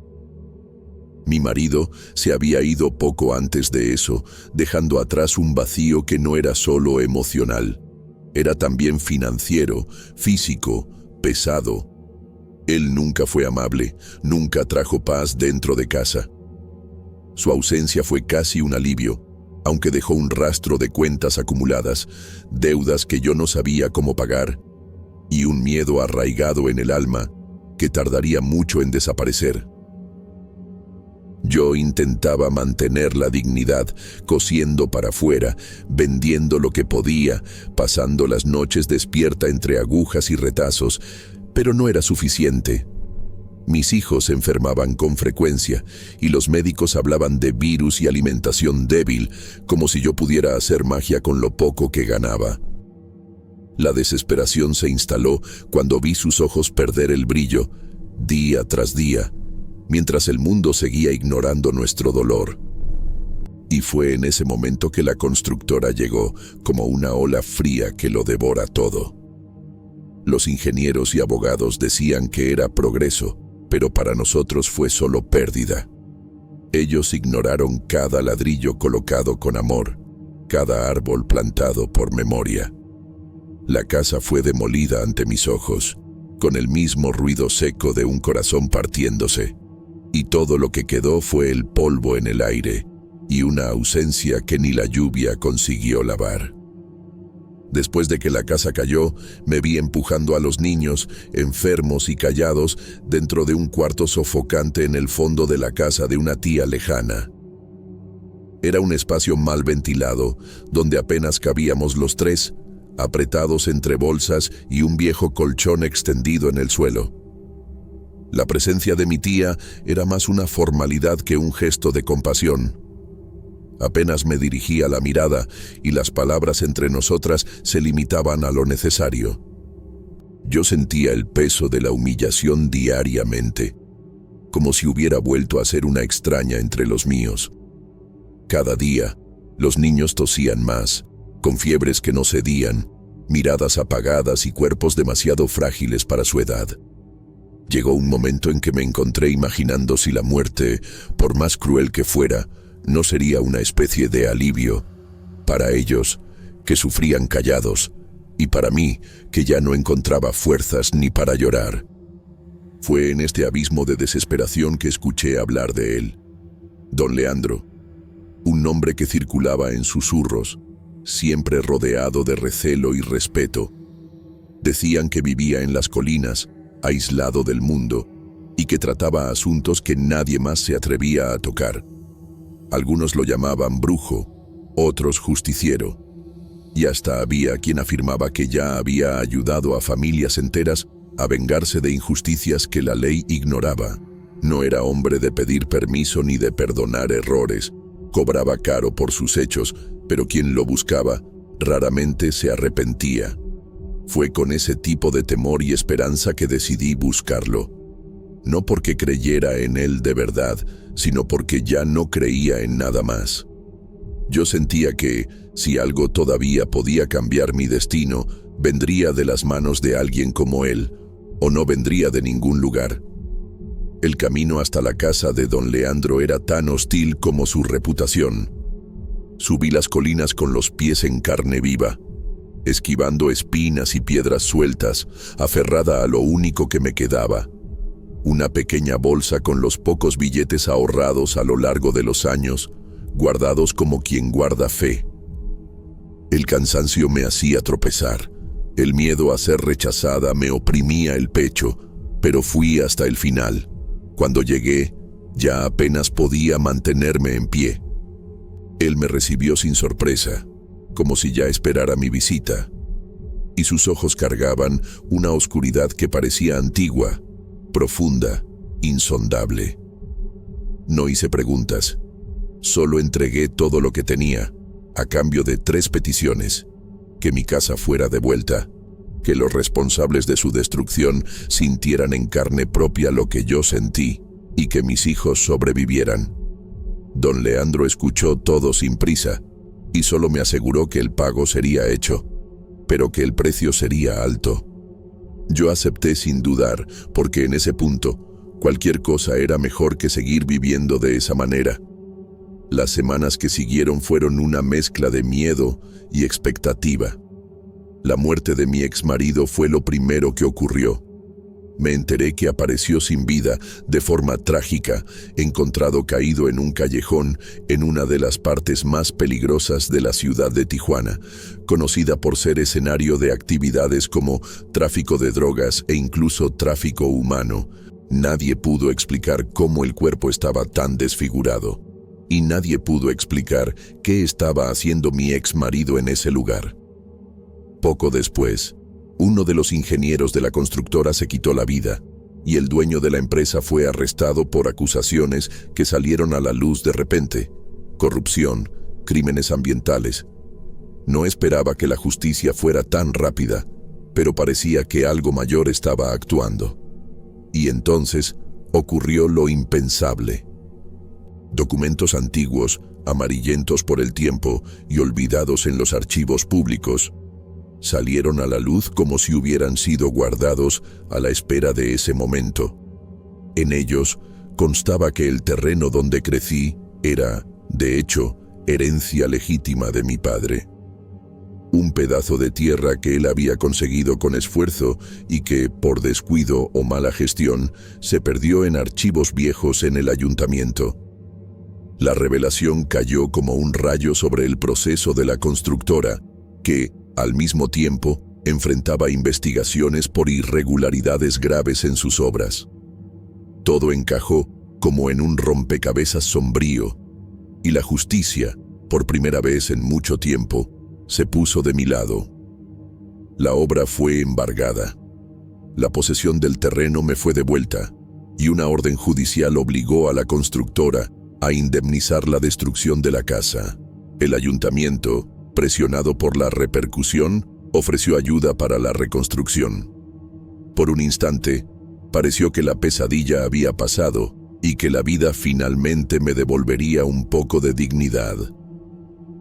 Mi marido se había ido poco antes de eso, dejando atrás un vacío que no era solo emocional. Era también financiero, físico, pesado. Él nunca fue amable, nunca trajo paz dentro de casa. Su ausencia fue casi un alivio, aunque dejó un rastro de cuentas acumuladas, deudas que yo no sabía cómo pagar, y un miedo arraigado en el alma que tardaría mucho en desaparecer. Yo intentaba mantener la dignidad, cosiendo para afuera, vendiendo lo que podía, pasando las noches despierta entre agujas y retazos, pero no era suficiente. Mis hijos se enfermaban con frecuencia y los médicos hablaban de virus y alimentación débil, como si yo pudiera hacer magia con lo poco que ganaba. La desesperación se instaló cuando vi sus ojos perder el brillo, día tras día, mientras el mundo seguía ignorando nuestro dolor. Y fue en ese momento que la constructora llegó, como una ola fría que lo devora todo. Los ingenieros y abogados decían que era progreso, pero para nosotros fue solo pérdida. Ellos ignoraron cada ladrillo colocado con amor, cada árbol plantado por memoria. La casa fue demolida ante mis ojos, con el mismo ruido seco de un corazón partiéndose, y todo lo que quedó fue el polvo en el aire y una ausencia que ni la lluvia consiguió lavar. Después de que la casa cayó, me vi empujando a los niños, enfermos y callados, dentro de un cuarto sofocante en el fondo de la casa de una tía lejana. Era un espacio mal ventilado, donde apenas cabíamos los tres, apretados entre bolsas y un viejo colchón extendido en el suelo. La presencia de mi tía era más una formalidad que un gesto de compasión. Apenas me dirigía la mirada y las palabras entre nosotras se limitaban a lo necesario. Yo sentía el peso de la humillación diariamente, como si hubiera vuelto a ser una extraña entre los míos. Cada día, los niños tosían más, con fiebres que no cedían, miradas apagadas y cuerpos demasiado frágiles para su edad. Llegó un momento en que me encontré imaginando si la muerte, por más cruel que fuera, no sería una especie de alivio para ellos, que sufrían callados, y para mí, que ya no encontraba fuerzas ni para llorar. Fue en este abismo de desesperación que escuché hablar de él. Don Leandro, un nombre que circulaba en susurros, siempre rodeado de recelo y respeto. Decían que vivía en las colinas, aislado del mundo, y que trataba asuntos que nadie más se atrevía a tocar. Algunos lo llamaban brujo, otros justiciero, y hasta había quien afirmaba que ya había ayudado a familias enteras a vengarse de injusticias que la ley ignoraba. No era hombre de pedir permiso ni de perdonar errores. Cobraba caro por sus hechos, pero quien lo buscaba raramente se arrepentía. Fue con ese tipo de temor y esperanza que decidí buscarlo. No porque creyera en él de verdad, sino porque ya no creía en nada más. Yo sentía que, si algo todavía podía cambiar mi destino, vendría de las manos de alguien como él, o no vendría de ningún lugar. El camino hasta la casa de don Leandro era tan hostil como su reputación. Subí las colinas con los pies en carne viva, esquivando espinas y piedras sueltas, aferrada a lo único que me quedaba, una pequeña bolsa con los pocos billetes ahorrados a lo largo de los años, guardados como quien guarda fe. El cansancio me hacía tropezar, el miedo a ser rechazada me oprimía el pecho, pero fui hasta el final. Cuando llegué, ya apenas podía mantenerme en pie. Él me recibió sin sorpresa, como si ya esperara mi visita, y sus ojos cargaban una oscuridad que parecía antigua, profunda, insondable. No hice preguntas, solo entregué todo lo que tenía, a cambio de 3 peticiones: que mi casa fuera devuelta, que los responsables de su destrucción sintieran en carne propia lo que yo sentí, y que mis hijos sobrevivieran. Don Leandro escuchó todo sin prisa, y solo me aseguró que el pago sería hecho, pero que el precio sería alto. Yo acepté sin dudar, porque en ese punto, cualquier cosa era mejor que seguir viviendo de esa manera. Las semanas que siguieron fueron una mezcla de miedo y expectativa. La muerte de mi exmarido fue lo primero que ocurrió. Me enteré que apareció sin vida, de forma trágica, encontrado caído en un callejón en una de las partes más peligrosas de la ciudad de Tijuana, conocida por ser escenario de actividades como tráfico de drogas e incluso tráfico humano. Nadie pudo explicar cómo el cuerpo estaba tan desfigurado, y nadie pudo explicar qué estaba haciendo mi exmarido en ese lugar. Poco después, uno de los ingenieros de la constructora se quitó la vida, y el dueño de la empresa fue arrestado por acusaciones que salieron a la luz de repente: corrupción, crímenes ambientales. No esperaba que la justicia fuera tan rápida, pero parecía que algo mayor estaba actuando. Y entonces ocurrió lo impensable. Documentos antiguos, amarillentos por el tiempo y olvidados en los archivos públicos, salieron a la luz como si hubieran sido guardados a la espera de ese momento. En ellos constaba que el terreno donde crecí era, de hecho, herencia legítima de mi padre. Un pedazo de tierra que él había conseguido con esfuerzo y que, por descuido o mala gestión, se perdió en archivos viejos en el ayuntamiento. La revelación cayó como un rayo sobre el proceso de la constructora, que, al mismo tiempo, enfrentaba investigaciones por irregularidades graves en sus obras. Todo encajó como en un rompecabezas sombrío, y la justicia, por primera vez en mucho tiempo, se puso de mi lado. La obra fue embargada. La posesión del terreno me fue devuelta, y una orden judicial obligó a la constructora a indemnizar la destrucción de la casa. El ayuntamiento, presionado por la repercusión, ofreció ayuda para la reconstrucción. Por un instante, pareció que la pesadilla había pasado y que la vida finalmente me devolvería un poco de dignidad.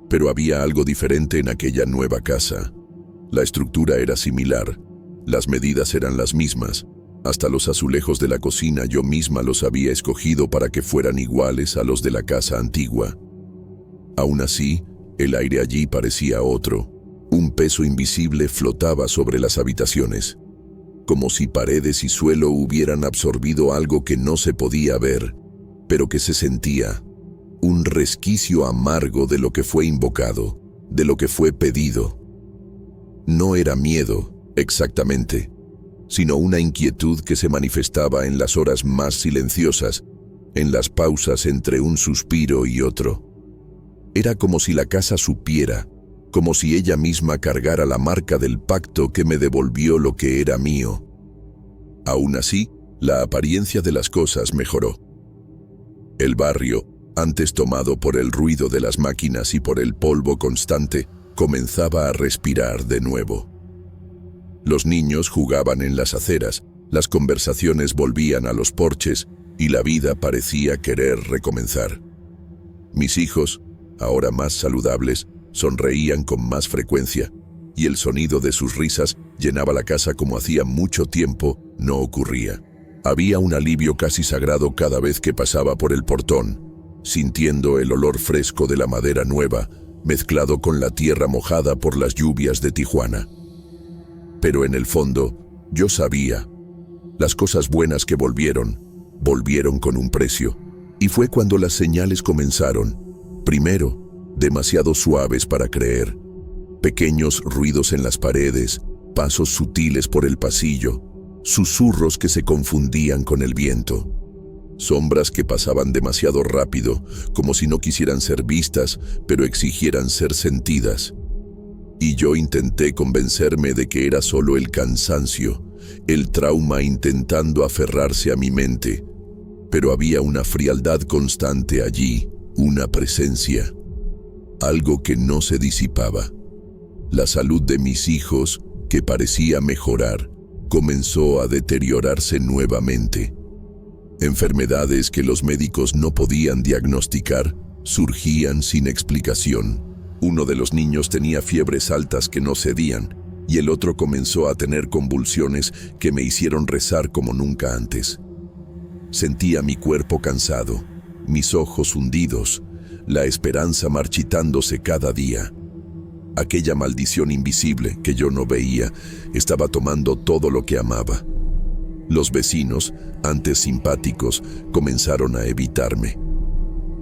Pero había algo diferente en aquella nueva casa. La estructura era similar, las medidas eran las mismas, hasta los azulejos de la cocina yo misma los había escogido para que fueran iguales a los de la casa antigua. Aún así, el aire allí parecía otro. Un peso invisible flotaba sobre las habitaciones, como si paredes y suelo hubieran absorbido algo que no se podía ver, pero que se sentía. Un resquicio amargo de lo que fue invocado, de lo que fue pedido. No era miedo, exactamente, sino una inquietud que se manifestaba en las horas más silenciosas, en las pausas entre un suspiro y otro. Era como si la casa supiera, como si ella misma cargara la marca del pacto que me devolvió lo que era mío. Aún así, la apariencia de las cosas mejoró. El barrio, antes tomado por el ruido de las máquinas y por el polvo constante, comenzaba a respirar de nuevo. Los niños jugaban en las aceras, las conversaciones volvían a los porches y la vida parecía querer recomenzar. Mis hijos, ahora más saludables, sonreían con más frecuencia, y el sonido de sus risas llenaba la casa como hacía mucho tiempo no ocurría. Había un alivio casi sagrado cada vez que pasaba por el portón, sintiendo el olor fresco de la madera nueva, mezclado con la tierra mojada por las lluvias de Tijuana. Pero en el fondo, yo sabía, las cosas buenas que volvieron con un precio, y fue cuando las señales comenzaron. Primero, demasiado suaves para creer. Pequeños ruidos en las paredes, pasos sutiles por el pasillo, susurros que se confundían con el viento. Sombras que pasaban demasiado rápido, como si no quisieran ser vistas, pero exigieran ser sentidas. Y yo intenté convencerme de que era solo el cansancio, el trauma intentando aferrarse a mi mente. Pero había una frialdad constante allí, una presencia. Algo que no se disipaba. La salud de mis hijos, que parecía mejorar, comenzó a deteriorarse nuevamente. Enfermedades que los médicos no podían diagnosticar surgían sin explicación. Uno de los niños tenía fiebres altas que no cedían, y el otro comenzó a tener convulsiones que me hicieron rezar como nunca antes. Sentía mi cuerpo cansado, mis ojos hundidos, la esperanza marchitándose cada día. Aquella maldición invisible que yo no veía estaba tomando todo lo que amaba. Los vecinos, antes simpáticos, comenzaron a evitarme.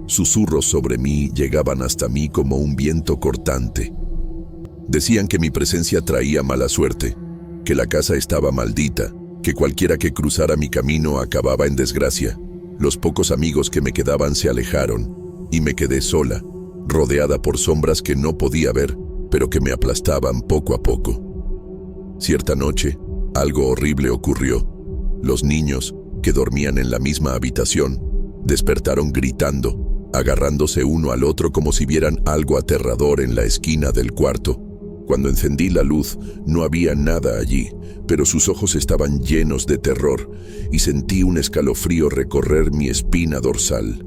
Susurros sobre mí llegaban hasta mí como un viento cortante. Decían que mi presencia traía mala suerte, que la casa estaba maldita, que cualquiera que cruzara mi camino acababa en desgracia. Los pocos amigos que me quedaban se alejaron, y me quedé sola, rodeada por sombras que no podía ver, pero que me aplastaban poco a poco. Cierta noche, algo horrible ocurrió. Los niños, que dormían en la misma habitación, despertaron gritando, agarrándose uno al otro como si vieran algo aterrador en la esquina del cuarto. Cuando encendí la luz, no había nada allí, pero sus ojos estaban llenos de terror, y sentí un escalofrío recorrer mi espina dorsal.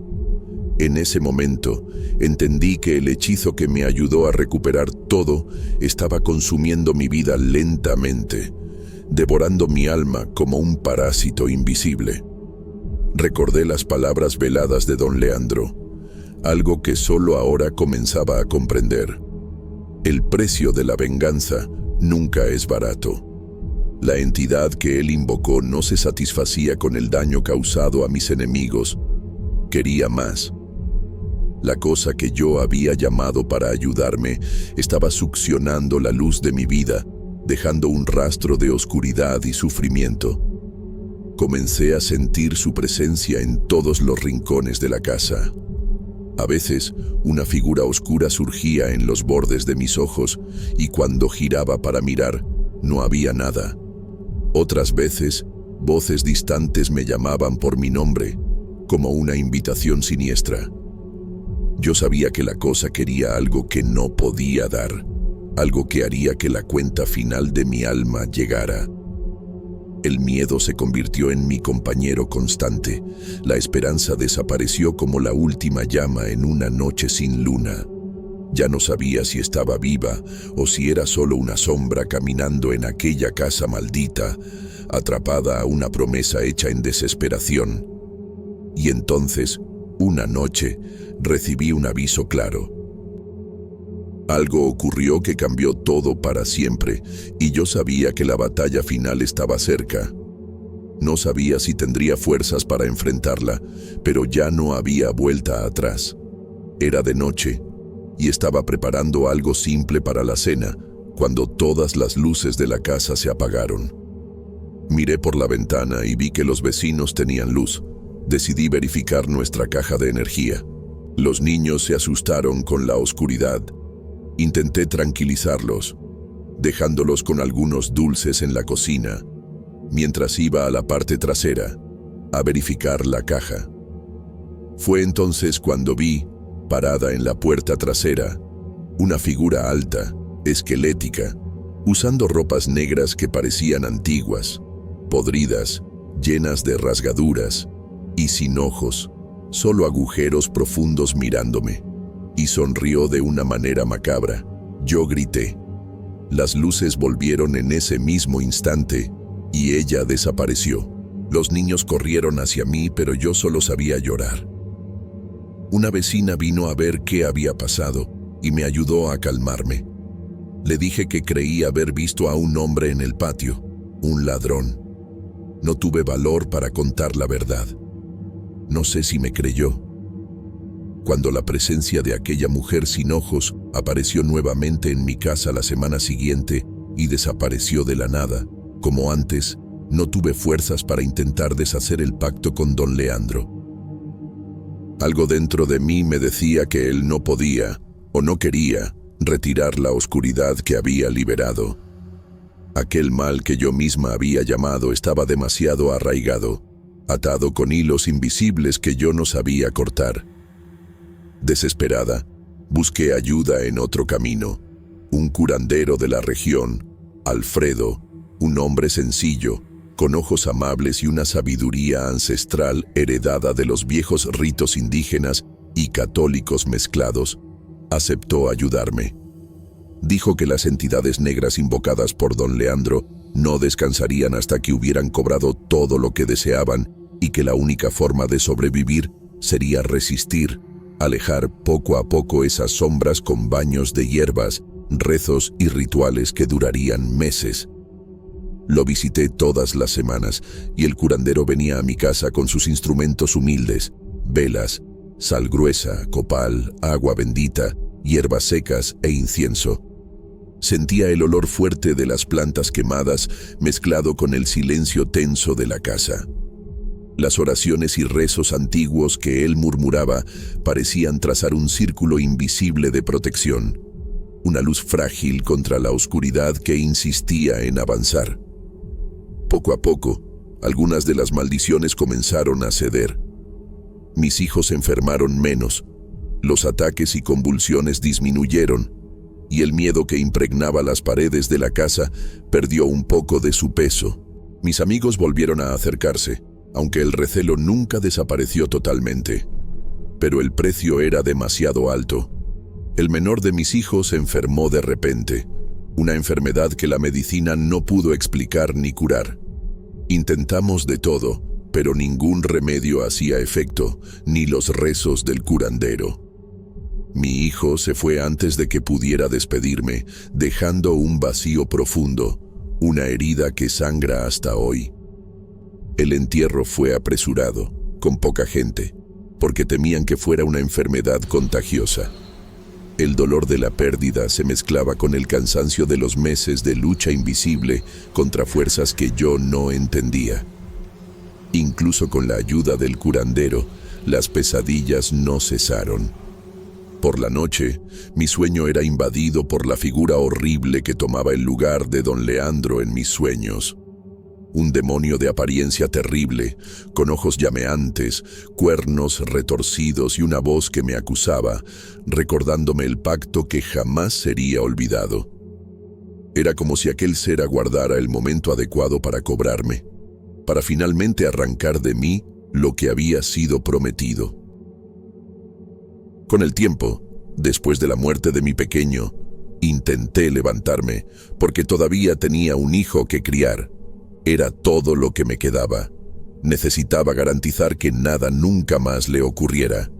En ese momento, entendí que el hechizo que me ayudó a recuperar todo estaba consumiendo mi vida lentamente, devorando mi alma como un parásito invisible. Recordé las palabras veladas de don Leandro, algo que solo ahora comenzaba a comprender. El precio de la venganza nunca es barato. La entidad que él invocó no se satisfacía con el daño causado a mis enemigos. Quería más. La cosa que yo había llamado para ayudarme estaba succionando la luz de mi vida, dejando un rastro de oscuridad y sufrimiento. Comencé a sentir su presencia en todos los rincones de la casa. A veces, una figura oscura surgía en los bordes de mis ojos y cuando giraba para mirar, no había nada. Otras veces, voces distantes me llamaban por mi nombre, como una invitación siniestra. Yo sabía que la cosa quería algo que no podía dar, algo que haría que la cuenta final de mi alma llegara. El miedo se convirtió en mi compañero constante. La esperanza desapareció como la última llama en una noche sin luna. Ya no sabía si estaba viva o si era solo una sombra caminando en aquella casa maldita, atrapada a una promesa hecha en desesperación. Y entonces, una noche, recibí un aviso claro. Algo ocurrió que cambió todo para siempre, y yo sabía que la batalla final estaba cerca. No sabía si tendría fuerzas para enfrentarla, pero ya no había vuelta atrás. Era de noche, y estaba preparando algo simple para la cena, cuando todas las luces de la casa se apagaron. Miré por la ventana y vi que los vecinos tenían luz. Decidí verificar nuestra caja de energía. Los niños se asustaron con la oscuridad. Intenté tranquilizarlos, dejándolos con algunos dulces en la cocina, mientras iba a la parte trasera a verificar la caja. Fue entonces cuando vi, parada en la puerta trasera, una figura alta, esquelética, usando ropas negras que parecían antiguas, podridas, llenas de rasgaduras y sin ojos, solo agujeros profundos mirándome. Y sonrió de una manera macabra. Yo grité. Las luces volvieron en ese mismo instante y ella desapareció. Los niños corrieron hacia mí, pero yo solo sabía llorar. Una vecina vino a ver qué había pasado y me ayudó a calmarme. Le dije que creí haber visto a un hombre en el patio, un ladrón. No tuve valor para contar la verdad. No sé si me creyó. Cuando la presencia de aquella mujer sin ojos apareció nuevamente en mi casa la semana siguiente y desapareció de la nada, como antes, no tuve fuerzas para intentar deshacer el pacto con don Leandro. Algo dentro de mí me decía que él no podía, o no quería, retirar la oscuridad que había liberado. Aquel mal que yo misma había llamado estaba demasiado arraigado, atado con hilos invisibles que yo no sabía cortar. Desesperada, busqué ayuda en otro camino. Un curandero de la región, Alfredo, un hombre sencillo, con ojos amables y una sabiduría ancestral heredada de los viejos ritos indígenas y católicos mezclados, aceptó ayudarme. Dijo que las entidades negras invocadas por don Leandro no descansarían hasta que hubieran cobrado todo lo que deseaban y que la única forma de sobrevivir sería resistir, alejar poco a poco esas sombras con baños de hierbas, rezos y rituales que durarían meses. Lo visité todas las semanas y el curandero venía a mi casa con sus instrumentos humildes, velas, sal gruesa, copal, agua bendita, hierbas secas e incienso. Sentía el olor fuerte de las plantas quemadas mezclado con el silencio tenso de la casa. Las oraciones y rezos antiguos que él murmuraba parecían trazar un círculo invisible de protección, una luz frágil contra la oscuridad que insistía en avanzar. Poco a poco, algunas de las maldiciones comenzaron a ceder. Mis hijos se enfermaron menos, los ataques y convulsiones disminuyeron, y el miedo que impregnaba las paredes de la casa perdió un poco de su peso. Mis amigos volvieron a acercarse, aunque el recelo nunca desapareció totalmente. Pero el precio era demasiado alto. El menor de mis hijos se enfermó de repente, una enfermedad que la medicina no pudo explicar ni curar. Intentamos de todo, pero ningún remedio hacía efecto, ni los rezos del curandero. Mi hijo se fue antes de que pudiera despedirme, dejando un vacío profundo, una herida que sangra hasta hoy. El entierro fue apresurado, con poca gente, porque temían que fuera una enfermedad contagiosa. El dolor de la pérdida se mezclaba con el cansancio de los meses de lucha invisible contra fuerzas que yo no entendía. Incluso con la ayuda del curandero, las pesadillas no cesaron. Por la noche, mi sueño era invadido por la figura horrible que tomaba el lugar de don Leandro en mis sueños. un demonio de apariencia terrible, con ojos llameantes, cuernos retorcidos y una voz que me acusaba, recordándome el pacto que jamás sería olvidado. Era como si aquel ser aguardara el momento adecuado para cobrarme, para finalmente arrancar de mí lo que había sido prometido. Con el tiempo, después de la muerte de mi pequeño, intenté levantarme, porque todavía tenía un hijo que criar. Era todo lo que me quedaba. Necesitaba garantizar que nada nunca más le ocurriera.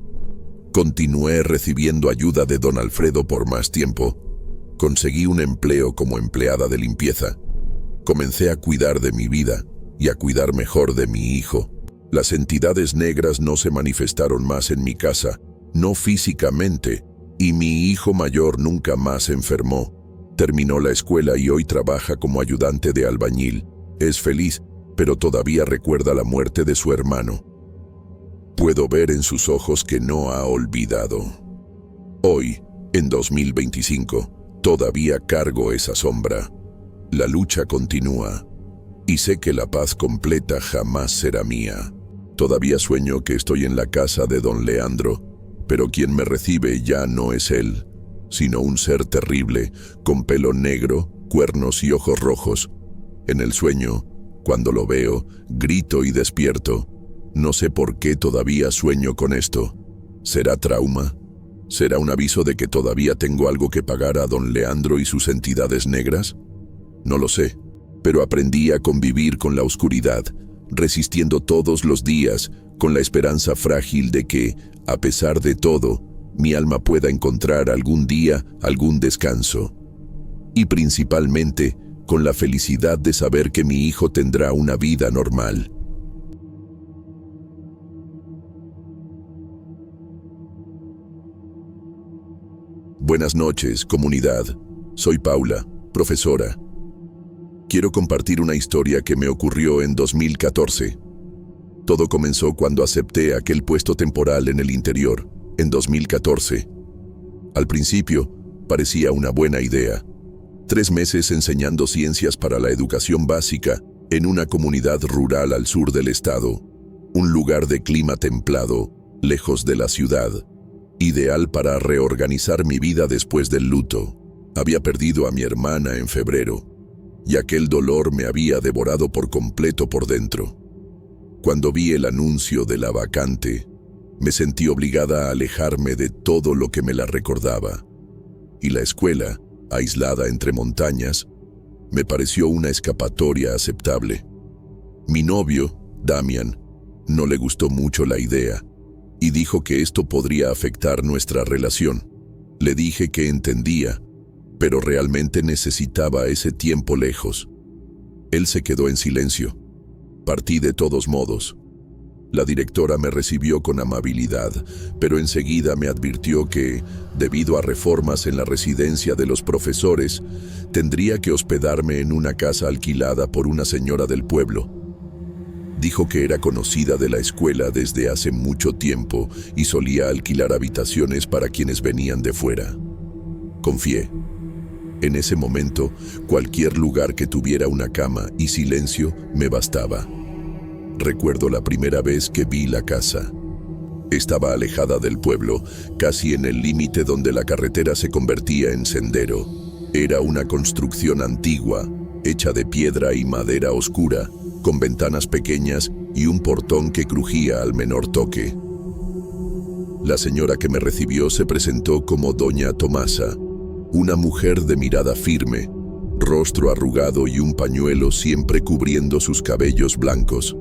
Continué recibiendo ayuda de don Alfredo por más tiempo. Conseguí un empleo como empleada de limpieza. Comencé a cuidar de mi vida y a cuidar mejor de mi hijo. Las entidades negras no se manifestaron más en mi casa, no físicamente, y mi hijo mayor nunca más enfermó. Terminó la escuela y hoy trabaja como ayudante de albañil. Es feliz, pero todavía recuerda la muerte de su hermano. Puedo ver en sus ojos que no ha olvidado. Hoy, en 2025, todavía cargo esa sombra. La lucha continúa, y sé que la paz completa jamás será mía. Todavía sueño que estoy en la casa de don Leandro, pero quien me recibe ya no es él, sino un ser terrible, con pelo negro, cuernos y ojos rojos. En el sueño, cuando lo veo, grito y despierto. No sé por qué todavía sueño con esto. ¿Será trauma? ¿Será un aviso de que todavía tengo algo que pagar a don Leandro y sus entidades negras? No lo sé, pero aprendí a convivir con la oscuridad, resistiendo todos los días, con la esperanza frágil de que, a pesar de todo, mi alma pueda encontrar algún día algún descanso. Y principalmente, con la felicidad de saber que mi hijo tendrá una vida normal. Buenas noches, comunidad. Soy Paula, profesora. Quiero compartir una historia que me ocurrió en 2014. Todo comenzó cuando acepté aquel puesto temporal en el interior, en 2014. Al principio, parecía una buena idea. 3 meses enseñando ciencias para la educación básica en una comunidad rural al sur del estado, un lugar de clima templado, lejos de la ciudad, ideal para reorganizar mi vida después del luto. Había perdido a mi hermana en febrero, y aquel dolor me había devorado por completo por dentro. Cuando vi el anuncio de la vacante, me sentí obligada a alejarme de todo lo que me la recordaba, y la escuela, aislada entre montañas, me pareció una escapatoria aceptable. Mi novio, Damian, no le gustó mucho la idea y dijo que esto podría afectar nuestra relación. Le dije que entendía, pero realmente necesitaba ese tiempo lejos. Él se quedó en silencio. Partí de todos modos. La directora me recibió con amabilidad, pero enseguida me advirtió que, debido a reformas en la residencia de los profesores, tendría que hospedarme en una casa alquilada por una señora del pueblo. Dijo que era conocida de la escuela desde hace mucho tiempo y solía alquilar habitaciones para quienes venían de fuera. Confié. En ese momento, cualquier lugar que tuviera una cama y silencio me bastaba. Recuerdo la primera vez que vi la casa. Estaba alejada del pueblo, casi en el límite donde la carretera se convertía en sendero. Era una construcción antigua, hecha de piedra y madera oscura, con ventanas pequeñas y un portón que crujía al menor toque. La señora que me recibió se presentó como doña Tomasa, una mujer de mirada firme, rostro arrugado y un pañuelo siempre cubriendo sus cabellos blancos.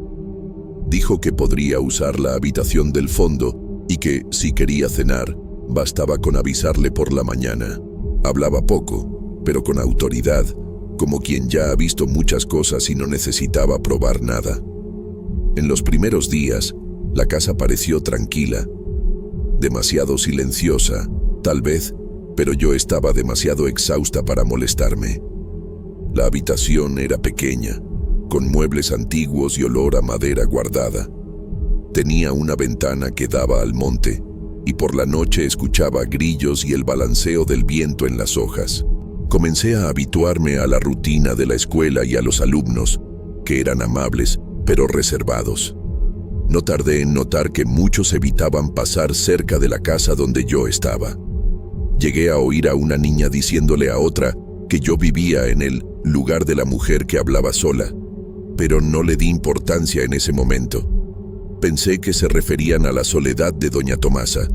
Dijo que podría usar la habitación del fondo y que, si quería cenar, bastaba con avisarle por la mañana. Hablaba poco, pero con autoridad, como quien ya ha visto muchas cosas y no necesitaba probar nada. En los primeros días, la casa pareció tranquila, demasiado silenciosa, tal vez, pero yo estaba demasiado exhausta para molestarme. La habitación era pequeña, con muebles antiguos y olor a madera guardada. Tenía una ventana que daba al monte, y por la noche escuchaba grillos y el balanceo del viento en las hojas. Comencé a habituarme a la rutina de la escuela y a los alumnos, que eran amables, pero reservados. No tardé en notar que muchos evitaban pasar cerca de la casa donde yo estaba. Llegué a oír a una niña diciéndole a otra que yo vivía en el lugar de la mujer que hablaba sola, pero no le di importancia en ese momento. Pensé que se referían a la soledad de doña Tomasa.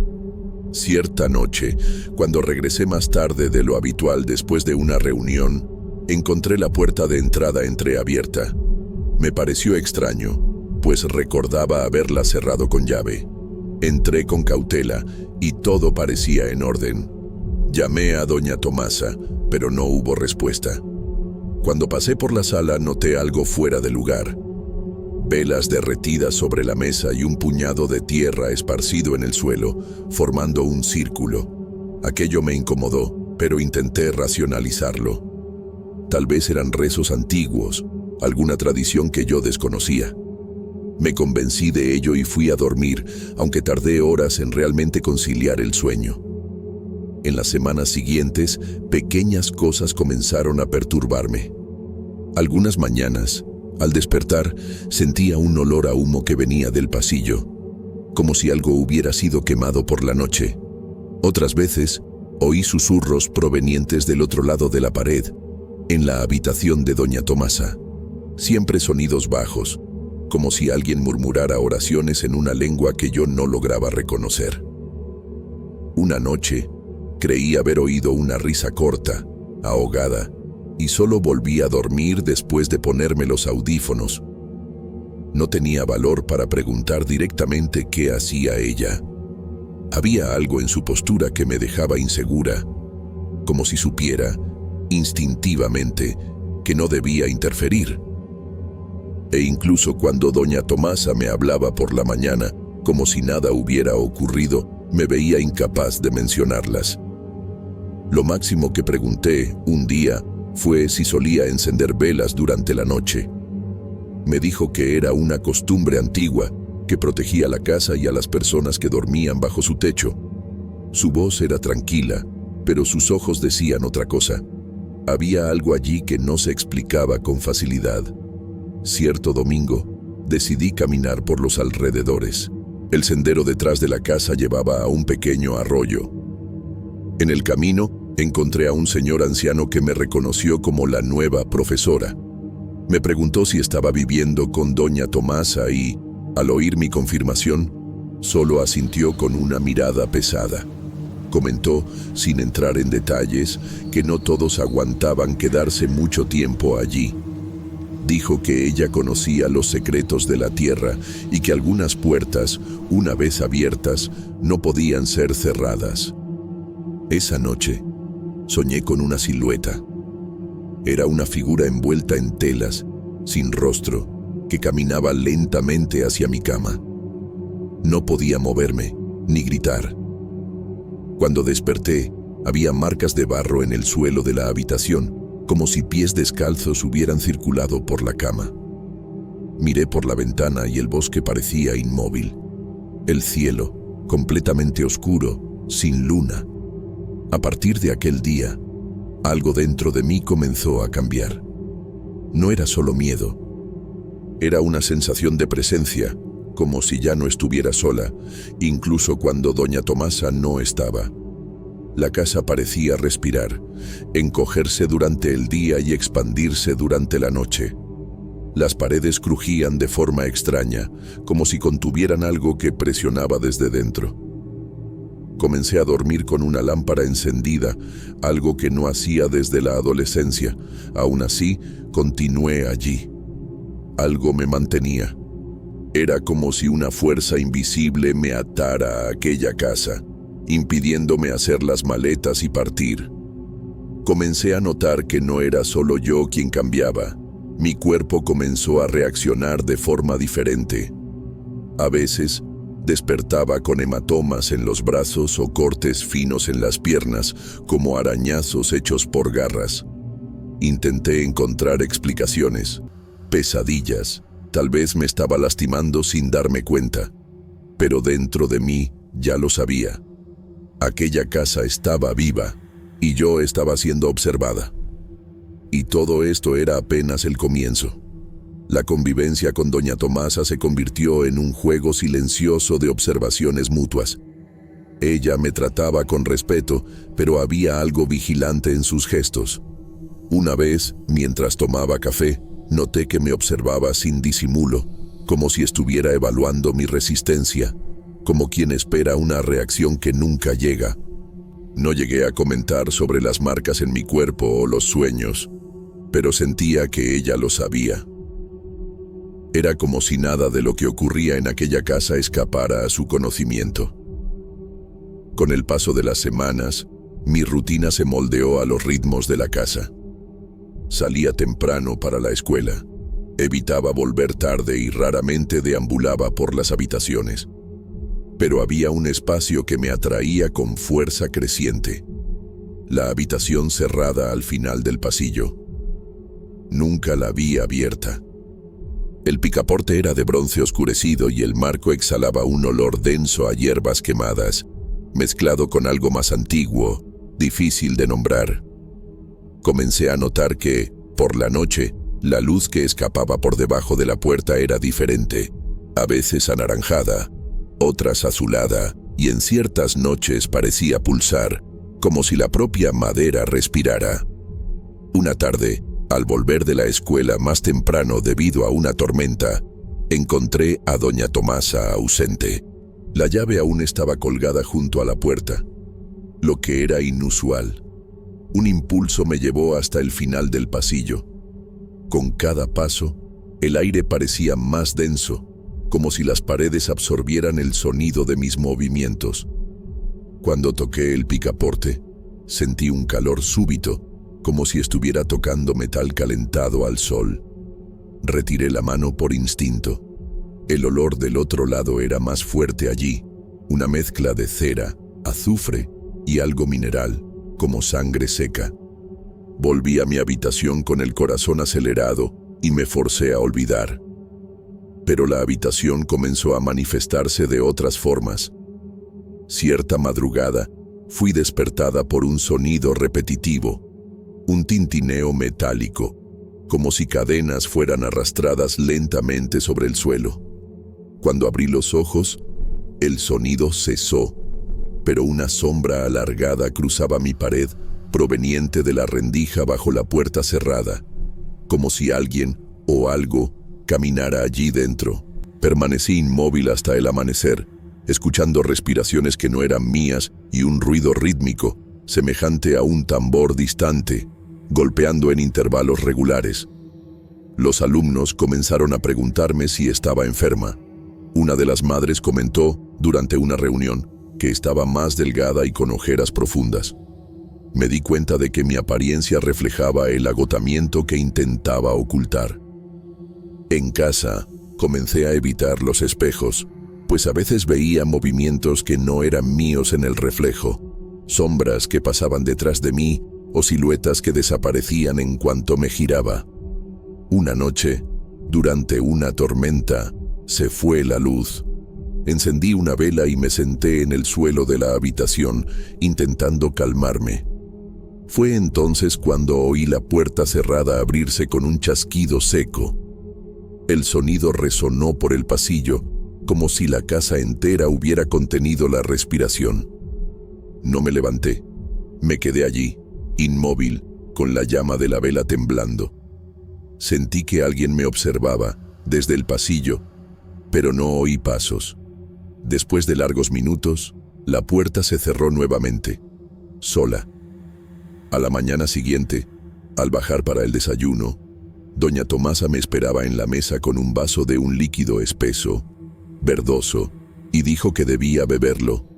Cierta noche, cuando regresé más tarde de lo habitual después de una reunión, encontré la puerta de entrada entreabierta. Me pareció extraño, pues recordaba haberla cerrado con llave. Entré con cautela y todo parecía en orden. Llamé a doña Tomasa, pero no hubo respuesta. Cuando pasé por la sala noté algo fuera de lugar. Velas derretidas sobre la mesa y un puñado de tierra esparcido en el suelo, formando un círculo. Aquello me incomodó, pero intenté racionalizarlo. Tal vez eran rezos antiguos, alguna tradición que yo desconocía. Me convencí de ello y fui a dormir, aunque tardé horas en realmente conciliar el sueño. En las semanas siguientes, pequeñas cosas comenzaron a perturbarme. Algunas mañanas, al despertar, sentía un olor a humo que venía del pasillo, como si algo hubiera sido quemado por la noche. Otras veces, oí susurros provenientes del otro lado de la pared, en la habitación de doña Tomasa. Siempre sonidos bajos, como si alguien murmurara oraciones en una lengua que yo no lograba reconocer. Una noche, creí haber oído una risa corta, ahogada, y solo volví a dormir después de ponerme los audífonos. No tenía valor para preguntar directamente qué hacía ella. Había algo en su postura que me dejaba insegura, como si supiera, instintivamente, que no debía interferir. E incluso cuando doña Tomasa me hablaba por la mañana, como si nada hubiera ocurrido, me veía incapaz de mencionarlas. Lo máximo que pregunté un día fue si solía encender velas durante la noche. Me dijo que era una costumbre antigua que protegía la casa y a las personas que dormían bajo su techo. Su voz era tranquila, pero sus ojos decían otra cosa. Había algo allí que no se explicaba con facilidad. Cierto domingo, decidí caminar por los alrededores. El sendero detrás de la casa llevaba a un pequeño arroyo. En el camino, encontré a un señor anciano que me reconoció como la nueva profesora. Me preguntó si estaba viviendo con doña Tomasa y, al oír mi confirmación, solo asintió con una mirada pesada. Comentó, sin entrar en detalles, que no todos aguantaban quedarse mucho tiempo allí. Dijo que ella conocía los secretos de la tierra y que algunas puertas, una vez abiertas, no podían ser cerradas. Esa noche, soñé con una silueta. Era una figura envuelta en telas, sin rostro, que caminaba lentamente hacia mi cama. No podía moverme, ni gritar. Cuando desperté, había marcas de barro en el suelo de la habitación, como si pies descalzos hubieran circulado por la cama. Miré por la ventana y el bosque parecía inmóvil. El cielo, completamente oscuro, sin luna. A partir de aquel día, algo dentro de mí comenzó a cambiar. No era solo miedo. Era una sensación de presencia, como si ya no estuviera sola, incluso cuando doña Tomasa no estaba. La casa parecía respirar, encogerse durante el día y expandirse durante la noche. Las paredes crujían de forma extraña, como si contuvieran algo que presionaba desde dentro. Comencé a dormir con una lámpara encendida, algo que no hacía desde la adolescencia. Aún así, continué allí. Algo me mantenía. Era como si una fuerza invisible me atara a aquella casa, impidiéndome hacer las maletas y partir. Comencé a notar que no era solo yo quien cambiaba. Mi cuerpo comenzó a reaccionar de forma diferente. A veces, despertaba con hematomas en los brazos o cortes finos en las piernas, como arañazos hechos por garras. Intenté encontrar explicaciones. Pesadillas. Tal vez me estaba lastimando sin darme cuenta. Pero dentro de mí ya lo sabía. Aquella casa estaba viva y yo estaba siendo observada. Y todo esto era apenas el comienzo. La convivencia con doña Tomasa se convirtió en un juego silencioso de observaciones mutuas. Ella me trataba con respeto, pero había algo vigilante en sus gestos. Una vez, mientras tomaba café, noté que me observaba sin disimulo, como si estuviera evaluando mi resistencia, como quien espera una reacción que nunca llega. No llegué a comentar sobre las marcas en mi cuerpo o los sueños, pero sentía que ella lo sabía. Era como si nada de lo que ocurría en aquella casa escapara a su conocimiento. Con el paso de las semanas, mi rutina se moldeó a los ritmos de la casa. Salía temprano para la escuela, evitaba volver tarde y raramente deambulaba por las habitaciones. Pero había un espacio que me atraía con fuerza creciente: la habitación cerrada al final del pasillo. Nunca la vi abierta. El picaporte era de bronce oscurecido y el marco exhalaba un olor denso a hierbas quemadas, mezclado con algo más antiguo, difícil de nombrar. Comencé a notar que, por la noche, la luz que escapaba por debajo de la puerta era diferente, a veces anaranjada, otras azulada, y en ciertas noches parecía pulsar, como si la propia madera respirara. Una tarde, al volver de la escuela más temprano debido a una tormenta, encontré a doña Tomasa ausente. La llave aún estaba colgada junto a la puerta, lo que era inusual. Un impulso me llevó hasta el final del pasillo. Con cada paso, el aire parecía más denso, como si las paredes absorbieran el sonido de mis movimientos. Cuando toqué el picaporte, sentí un calor súbito, como si estuviera tocando metal calentado al sol. Retiré la mano por instinto. El olor del otro lado era más fuerte allí, una mezcla de cera, azufre y algo mineral, como sangre seca. Volví a mi habitación con el corazón acelerado y me forcé a olvidar. Pero la habitación comenzó a manifestarse de otras formas. Cierta madrugada, fui despertada por un sonido repetitivo, un tintineo metálico, como si cadenas fueran arrastradas lentamente sobre el suelo. Cuando abrí los ojos, el sonido cesó, pero una sombra alargada cruzaba mi pared, proveniente de la rendija bajo la puerta cerrada, como si alguien o algo caminara allí dentro. Permanecí inmóvil hasta el amanecer, escuchando respiraciones que no eran mías y un ruido rítmico, semejante a un tambor distante, golpeando en intervalos regulares. Los alumnos comenzaron a preguntarme si estaba enferma. Una de las madres comentó, durante una reunión, que estaba más delgada y con ojeras profundas. Me di cuenta de que mi apariencia reflejaba el agotamiento que intentaba ocultar. En casa, comencé a evitar los espejos, pues a veces veía movimientos que no eran míos en el reflejo, sombras que pasaban detrás de mí o siluetas que desaparecían en cuanto me giraba. Una noche, durante una tormenta, se fue la luz. Encendí una vela y me senté en el suelo de la habitación, intentando calmarme. Fue entonces cuando oí la puerta cerrada abrirse con un chasquido seco. El sonido resonó por el pasillo, como si la casa entera hubiera contenido la respiración. No me levanté. Me quedé allí, inmóvil, con la llama de la vela temblando. Sentí que alguien me observaba, desde el pasillo, pero no oí pasos. Después de largos minutos, la puerta se cerró nuevamente, sola. A la mañana siguiente, al bajar para el desayuno, doña Tomasa me esperaba en la mesa con un vaso de un líquido espeso, verdoso, y dijo que debía beberlo.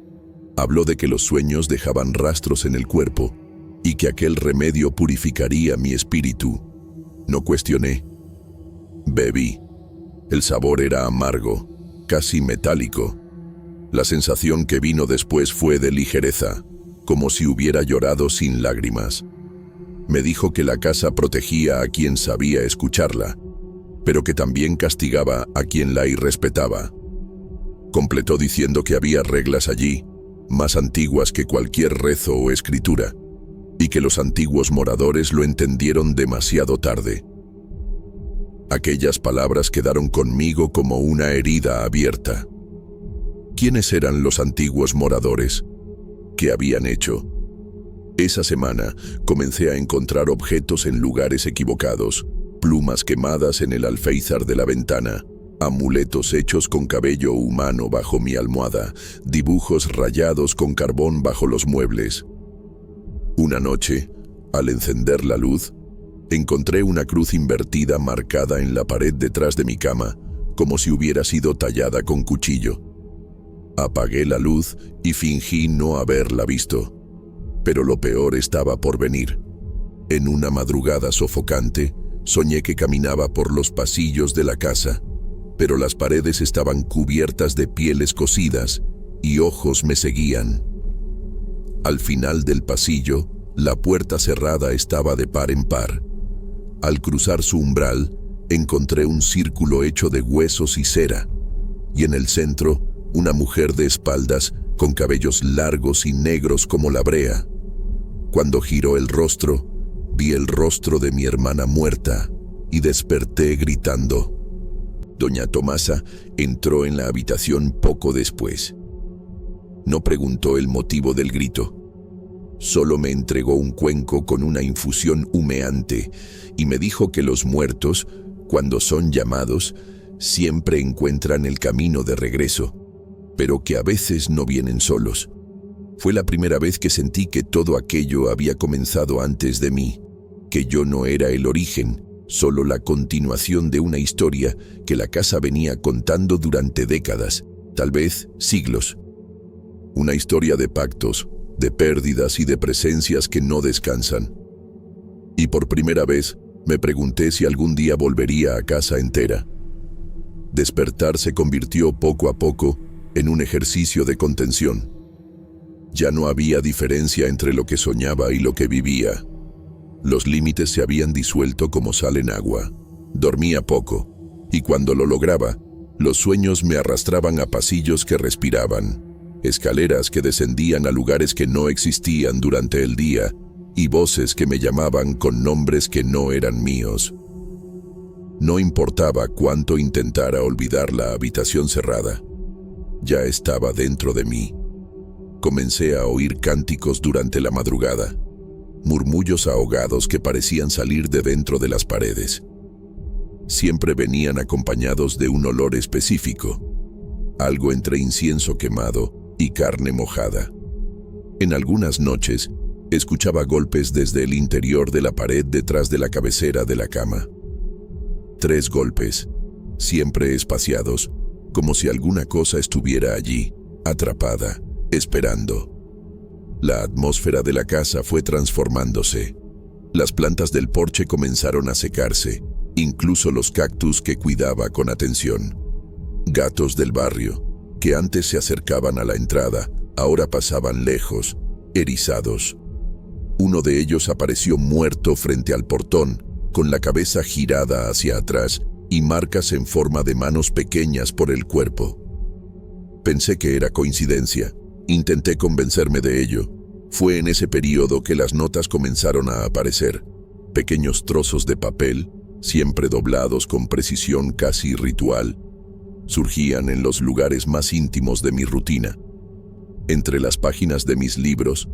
Habló de que los sueños dejaban rastros en el cuerpo y que aquel remedio purificaría mi espíritu. No cuestioné. Bebí. El sabor era amargo, casi metálico. La sensación que vino después fue de ligereza, como si hubiera llorado sin lágrimas. Me dijo que la casa protegía a quien sabía escucharla, pero que también castigaba a quien la irrespetaba. Completó diciendo que había reglas allí, más antiguas que cualquier rezo o escritura, y que los antiguos moradores lo entendieron demasiado tarde. Aquellas palabras quedaron conmigo como una herida abierta. ¿Quiénes eran los antiguos moradores? ¿Qué habían hecho? Esa semana comencé a encontrar objetos en lugares equivocados, plumas quemadas en el alféizar de la ventana, amuletos hechos con cabello humano bajo mi almohada, dibujos rayados con carbón bajo los muebles. Una noche, al encender la luz, encontré una cruz invertida marcada en la pared detrás de mi cama, como si hubiera sido tallada con cuchillo. Apagué la luz y fingí no haberla visto. Pero lo peor estaba por venir. En una madrugada sofocante, soñé que caminaba por los pasillos de la casa, pero las paredes estaban cubiertas de pieles cocidas y ojos me seguían. Al final del pasillo, la puerta cerrada estaba de par en par. Al cruzar su umbral, encontré un círculo hecho de huesos y cera, y en el centro, una mujer de espaldas con cabellos largos y negros como la brea. Cuando giró el rostro, vi el rostro de mi hermana muerta y desperté gritando. Doña Tomasa entró en la habitación poco después. No preguntó el motivo del grito. Solo me entregó un cuenco con una infusión humeante y me dijo que los muertos, cuando son llamados, siempre encuentran el camino de regreso, pero que a veces no vienen solos. Fue la primera vez que sentí que todo aquello había comenzado antes de mí, que yo no era el origen, solo la continuación de una historia que la casa venía contando durante décadas, tal vez siglos. Una historia de pactos, de pérdidas y de presencias que no descansan. Y por primera vez me pregunté si algún día volvería a casa entera. Despertar se convirtió poco a poco en un ejercicio de contención. Ya no había diferencia entre lo que soñaba y lo que vivía. Los límites se habían disuelto como sal en agua. Dormía poco, y cuando lo lograba, los sueños me arrastraban a pasillos que respiraban, escaleras que descendían a lugares que no existían durante el día, y voces que me llamaban con nombres que no eran míos. No importaba cuánto intentara olvidar la habitación cerrada, ya estaba dentro de mí. Comencé a oír cánticos durante la madrugada, murmullos ahogados que parecían salir de dentro de las paredes. Siempre venían acompañados de un olor específico, algo entre incienso quemado y carne mojada. En algunas noches, escuchaba golpes desde el interior de la pared detrás de la cabecera de la cama. 3 golpes, siempre espaciados, como si alguna cosa estuviera allí, atrapada, esperando. La atmósfera de la casa fue transformándose. Las plantas del porche comenzaron a secarse, incluso los cactus que cuidaba con atención. Gatos del barrio, que antes se acercaban a la entrada, ahora pasaban lejos, erizados. Uno de ellos apareció muerto frente al portón, con la cabeza girada hacia atrás y marcas en forma de manos pequeñas por el cuerpo. Pensé que era coincidencia. Intenté convencerme de ello. Fue en ese periodo que las notas comenzaron a aparecer. Pequeños trozos de papel, siempre doblados con precisión casi ritual, surgían en los lugares más íntimos de mi rutina. Entre las páginas de mis libros,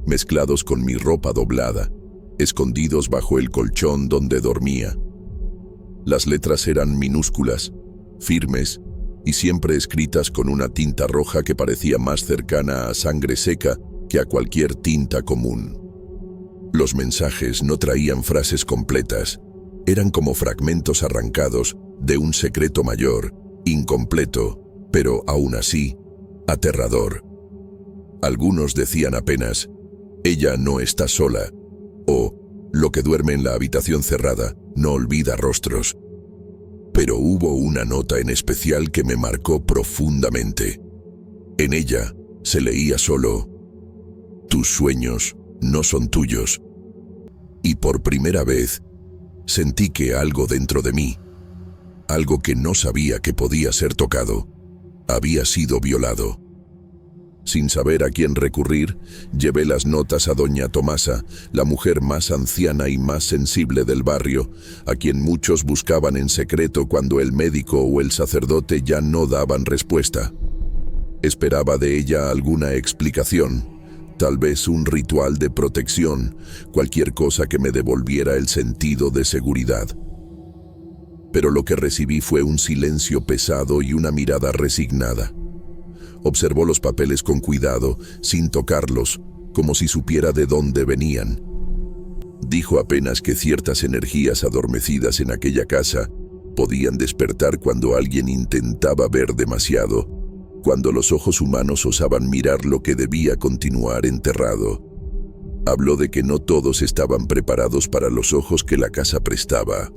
mezclados con mi ropa doblada, escondidos bajo el colchón donde dormía. Las letras eran minúsculas, firmes, y siempre escritas con una tinta roja que parecía más cercana a sangre seca que a cualquier tinta común. Los mensajes no traían frases completas, eran como fragmentos arrancados de un secreto mayor, incompleto, pero aún así, aterrador. Algunos decían apenas, «Ella no está sola», o «Lo que duerme en la habitación cerrada no olvida rostros». Pero hubo una nota en especial que me marcó profundamente. En ella se leía solo, «Tus sueños no son tuyos». Y por primera vez sentí que algo dentro de mí, algo que no sabía que podía ser tocado, había sido violado. Sin saber a quién recurrir, llevé las notas a doña Tomasa, la mujer más anciana y más sensible del barrio, a quien muchos buscaban en secreto cuando el médico o el sacerdote ya no daban respuesta. Esperaba de ella alguna explicación, tal vez un ritual de protección, cualquier cosa que me devolviera el sentido de seguridad. Pero lo que recibí fue un silencio pesado y una mirada resignada. Observó los papeles con cuidado, sin tocarlos, como si supiera de dónde venían. Dijo apenas que ciertas energías adormecidas en aquella casa podían despertar cuando alguien intentaba ver demasiado, cuando los ojos humanos osaban mirar lo que debía continuar enterrado. Habló de que no todos estaban preparados para los ojos que la casa prestaba,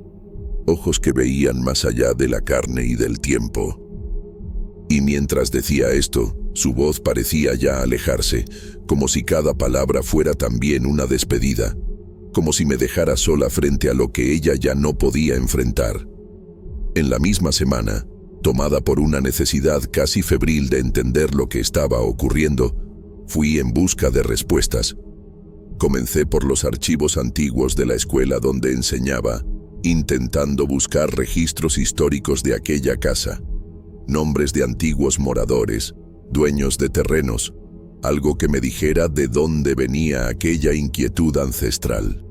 ojos que veían más allá de la carne y del tiempo. Y mientras decía esto, su voz parecía ya alejarse, como si cada palabra fuera también una despedida, como si me dejara sola frente a lo que ella ya no podía enfrentar. En la misma semana, tomada por una necesidad casi febril de entender lo que estaba ocurriendo, fui en busca de respuestas. Comencé por los archivos antiguos de la escuela donde enseñaba, intentando buscar registros históricos de aquella casa. Nombres de antiguos moradores, dueños de terrenos, algo que me dijera de dónde venía aquella inquietud ancestral.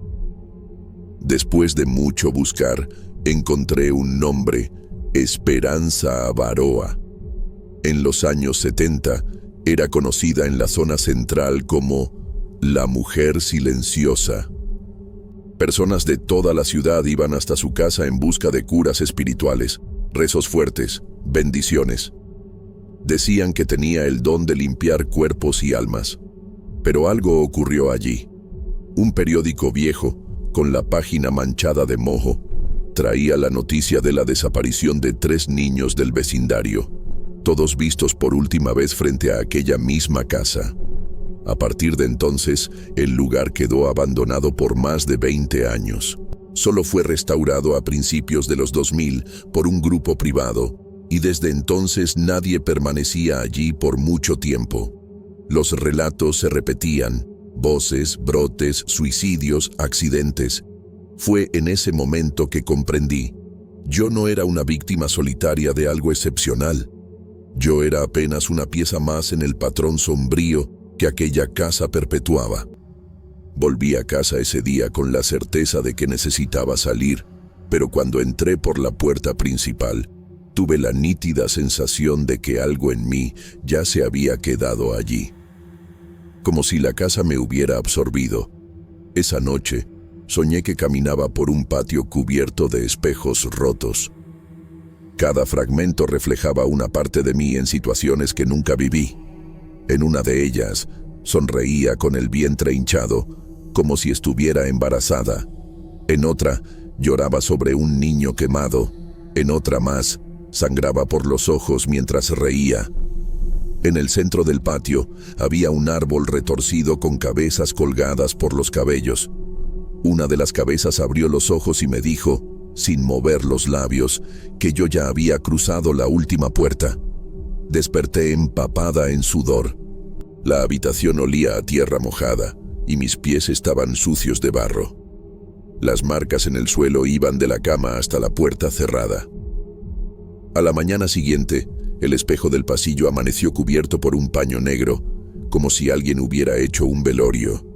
Después de mucho buscar, encontré un nombre: Esperanza Avaroa. En los años 70, era conocida en la zona central como la mujer silenciosa. Personas de toda la ciudad iban hasta su casa en busca de curas espirituales, rezos fuertes, bendiciones. Decían que tenía el don de limpiar cuerpos y almas. Pero algo ocurrió allí. Un periódico viejo, con la página manchada de moho, traía la noticia de la desaparición de 3 niños del vecindario, todos vistos por última vez frente a aquella misma casa. A partir de entonces, el lugar quedó abandonado por más de 20 años. Solo fue restaurado a principios de los 2000 por un grupo privado, y desde entonces nadie permanecía allí por mucho tiempo. Los relatos se repetían: voces, brotes, suicidios, accidentes. Fue en ese momento que comprendí: yo no era una víctima solitaria de algo excepcional. Yo era apenas una pieza más en el patrón sombrío que aquella casa perpetuaba. Volví a casa ese día con la certeza de que necesitaba salir, pero cuando entré por la puerta principal, tuve la nítida sensación de que algo en mí ya se había quedado allí. Como si la casa me hubiera absorbido. Esa noche, soñé que caminaba por un patio cubierto de espejos rotos. Cada fragmento reflejaba una parte de mí en situaciones que nunca viví. En una de ellas, sonreía con el vientre hinchado, como si estuviera embarazada. En otra, lloraba sobre un niño quemado. En otra más, sangraba por los ojos mientras reía. En el centro del patio, había un árbol retorcido con cabezas colgadas por los cabellos. Una de las cabezas abrió los ojos y me dijo, sin mover los labios, que yo ya había cruzado la última puerta. Desperté empapada en sudor. La habitación olía a tierra mojada y mis pies estaban sucios de barro. Las marcas en el suelo iban de la cama hasta la puerta cerrada. A la mañana siguiente, el espejo del pasillo amaneció cubierto por un paño negro, como si alguien hubiera hecho un velorio.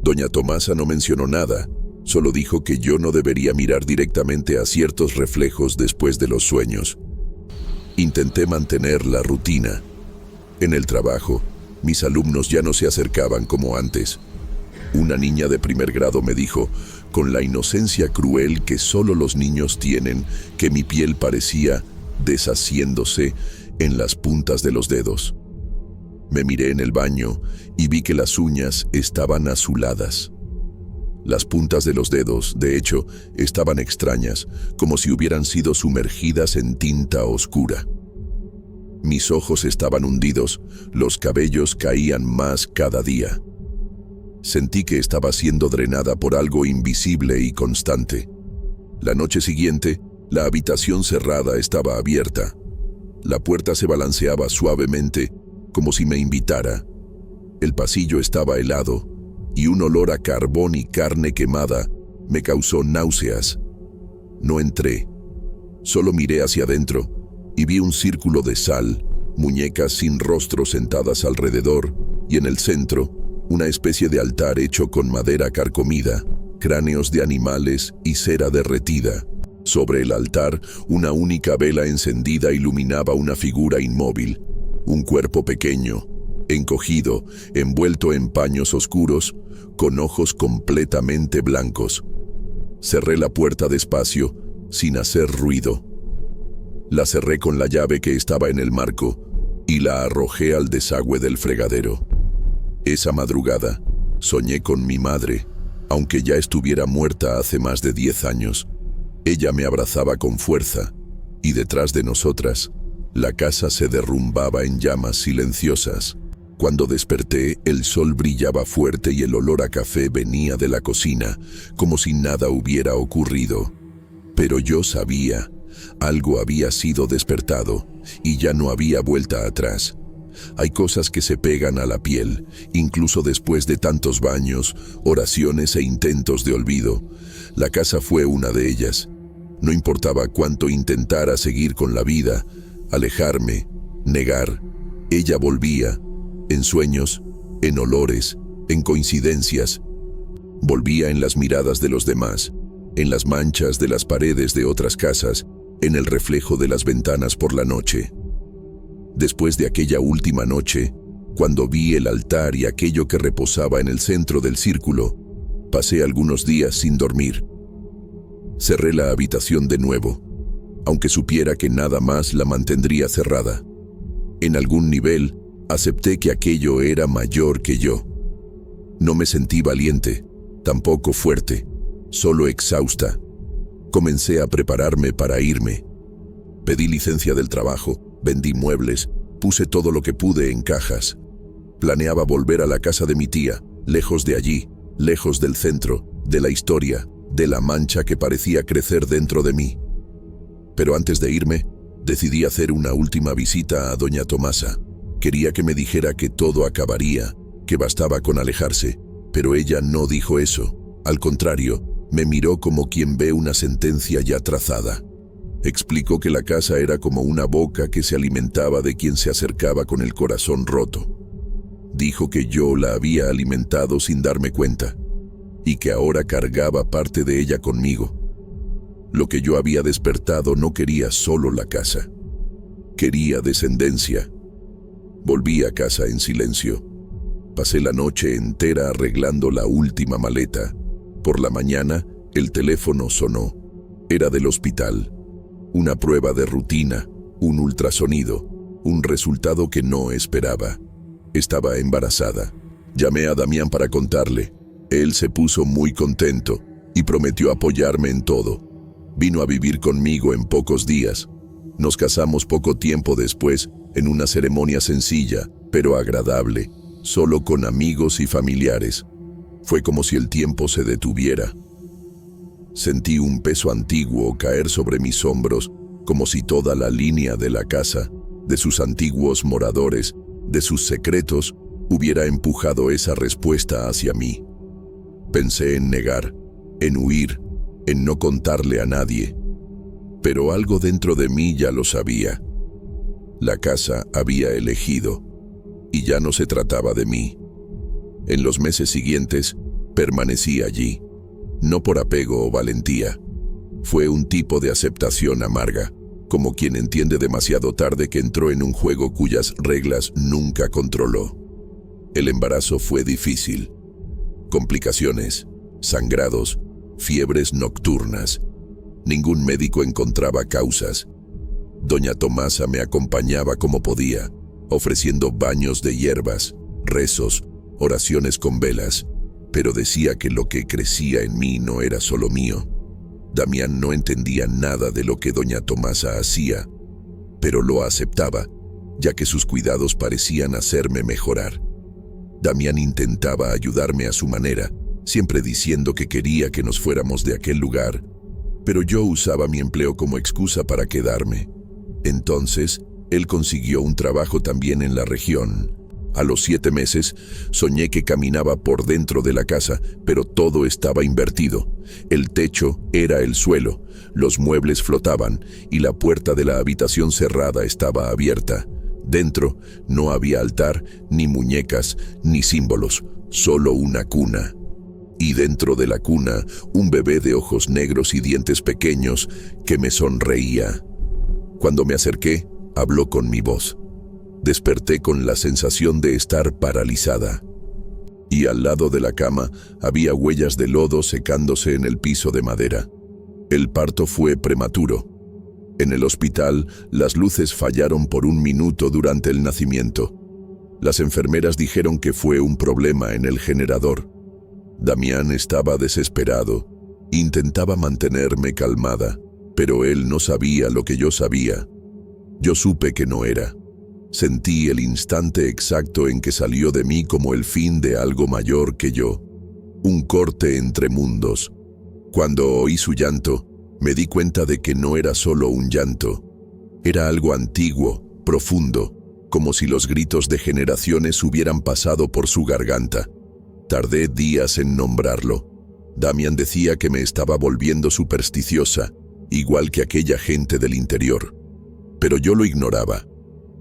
Doña Tomasa no mencionó nada, solo dijo que yo no debería mirar directamente a ciertos reflejos después de los sueños. Intenté mantener la rutina. En el trabajo, mis alumnos ya no se acercaban como antes. Una niña de primer grado me dijo, con la inocencia cruel que solo los niños tienen, que mi piel parecía deshaciéndose en las puntas de los dedos. Me miré en el baño y vi que las uñas estaban azuladas. Las puntas de los dedos, de hecho, estaban extrañas, como si hubieran sido sumergidas en tinta oscura. Mis ojos estaban hundidos, los cabellos caían más cada día. Sentí que estaba siendo drenada por algo invisible y constante. La noche siguiente, la habitación cerrada estaba abierta. La puerta se balanceaba suavemente como si me invitara. El pasillo estaba helado, y un olor a carbón y carne quemada me causó náuseas. No entré, solo miré hacia adentro y vi un círculo de sal, muñecas sin rostro sentadas alrededor, y en el centro, una especie de altar hecho con madera carcomida, cráneos de animales y cera derretida. Sobre el altar, una única vela encendida iluminaba una figura inmóvil, un cuerpo pequeño, encogido, envuelto en paños oscuros, con ojos completamente blancos. Cerré la puerta despacio, sin hacer ruido. La cerré con la llave que estaba en el marco y la arrojé al desagüe del fregadero. Esa madrugada, soñé con mi madre, aunque ya estuviera muerta hace más de 10 años. Ella me abrazaba con fuerza, y detrás de nosotras, la casa se derrumbaba en llamas silenciosas. Cuando desperté, el sol brillaba fuerte y el olor a café venía de la cocina, como si nada hubiera ocurrido. Pero yo sabía, algo había sido despertado, y ya no había vuelta atrás. Hay cosas que se pegan a la piel, incluso después de tantos baños, oraciones e intentos de olvido. La casa fue una de ellas. No importaba cuánto intentara seguir con la vida, alejarme, negar, ella volvía, en sueños, en olores, en coincidencias. Volvía en las miradas de los demás, en las manchas de las paredes de otras casas, en el reflejo de las ventanas por la noche. Después de aquella última noche, cuando vi el altar y aquello que reposaba en el centro del círculo, pasé algunos días sin dormir. Cerré la habitación de nuevo, aunque supiera que nada más la mantendría cerrada. En algún nivel, acepté que aquello era mayor que yo. No me sentí valiente, tampoco fuerte, solo exhausta. Comencé a prepararme para irme. Pedí licencia del trabajo, vendí muebles, puse todo lo que pude en cajas. Planeaba volver a la casa de mi tía, lejos de allí, lejos del centro, de la historia, de la mancha que parecía crecer dentro de mí. Pero antes de irme, decidí hacer una última visita a doña Tomasa. Quería que me dijera que todo acabaría, que bastaba con alejarse, pero ella no dijo eso. Al contrario, me miró como quien ve una sentencia ya trazada. Explicó que la casa era como una boca que se alimentaba de quien se acercaba con el corazón roto. Dijo que yo la había alimentado sin darme cuenta, y que ahora cargaba parte de ella conmigo. Lo que yo había despertado no quería solo la casa, quería descendencia. Volví a casa en silencio. Pasé la noche entera arreglando la última maleta. Por la mañana, el teléfono sonó. Era del hospital. Una prueba de rutina, un ultrasonido, un resultado que no esperaba. Estaba embarazada. Llamé a Damián para contarle. Él se puso muy contento y prometió apoyarme en todo. Vino a vivir conmigo en pocos días. Nos casamos poco tiempo después, en una ceremonia sencilla, pero agradable, solo con amigos y familiares. Fue como si el tiempo se detuviera. Sentí un peso antiguo caer sobre mis hombros, como si toda la línea de la casa, de sus antiguos moradores, de sus secretos, hubiera empujado esa respuesta hacia mí. Pensé en negar, en huir, en no contarle a nadie. Pero algo dentro de mí ya lo sabía. La casa había elegido, y ya no se trataba de mí. En los meses siguientes, permanecí allí, no por apego o valentía. Fue un tipo de aceptación amarga, como quien entiende demasiado tarde que entró en un juego cuyas reglas nunca controló. El embarazo fue difícil. Complicaciones, sangrados, fiebres nocturnas. Ningún médico encontraba causas. Doña Tomasa me acompañaba como podía, ofreciendo baños de hierbas, rezos, oraciones con velas, pero decía que lo que crecía en mí no era solo mío. Damián no entendía nada de lo que doña Tomasa hacía, pero lo aceptaba, ya que sus cuidados parecían hacerme mejorar. Damián intentaba ayudarme a su manera, siempre diciendo que quería que nos fuéramos de aquel lugar, pero yo usaba mi empleo como excusa para quedarme. Entonces, Él consiguió un trabajo también en la región. A los 7 meses, soñé que caminaba por dentro de la casa, pero todo estaba invertido. El techo era el suelo, los muebles flotaban y la puerta de la habitación cerrada estaba abierta. Dentro no había altar, ni muñecas, ni símbolos, solo una cuna. Y dentro de la cuna, un bebé de ojos negros y dientes pequeños que me sonreía. Cuando me acerqué, habló con mi voz. Desperté con la sensación de estar paralizada. Y al lado de la cama había huellas de lodo secándose en el piso de madera. El parto fue prematuro. En el hospital, las luces fallaron por 1 minuto durante el nacimiento. Las enfermeras dijeron que fue un problema en el generador. Damián estaba desesperado. Intentaba mantenerme calmada, pero él no sabía lo que yo sabía. Yo supe que no era. Sentí el instante exacto en que salió de mí como el fin de algo mayor que yo. Un corte entre mundos. Cuando oí su llanto, me di cuenta de que no era solo un llanto. Era algo antiguo, profundo, como si los gritos de generaciones hubieran pasado por su garganta. Tardé días en nombrarlo. Damián decía que me estaba volviendo supersticiosa, igual que aquella gente del interior. Pero yo lo ignoraba.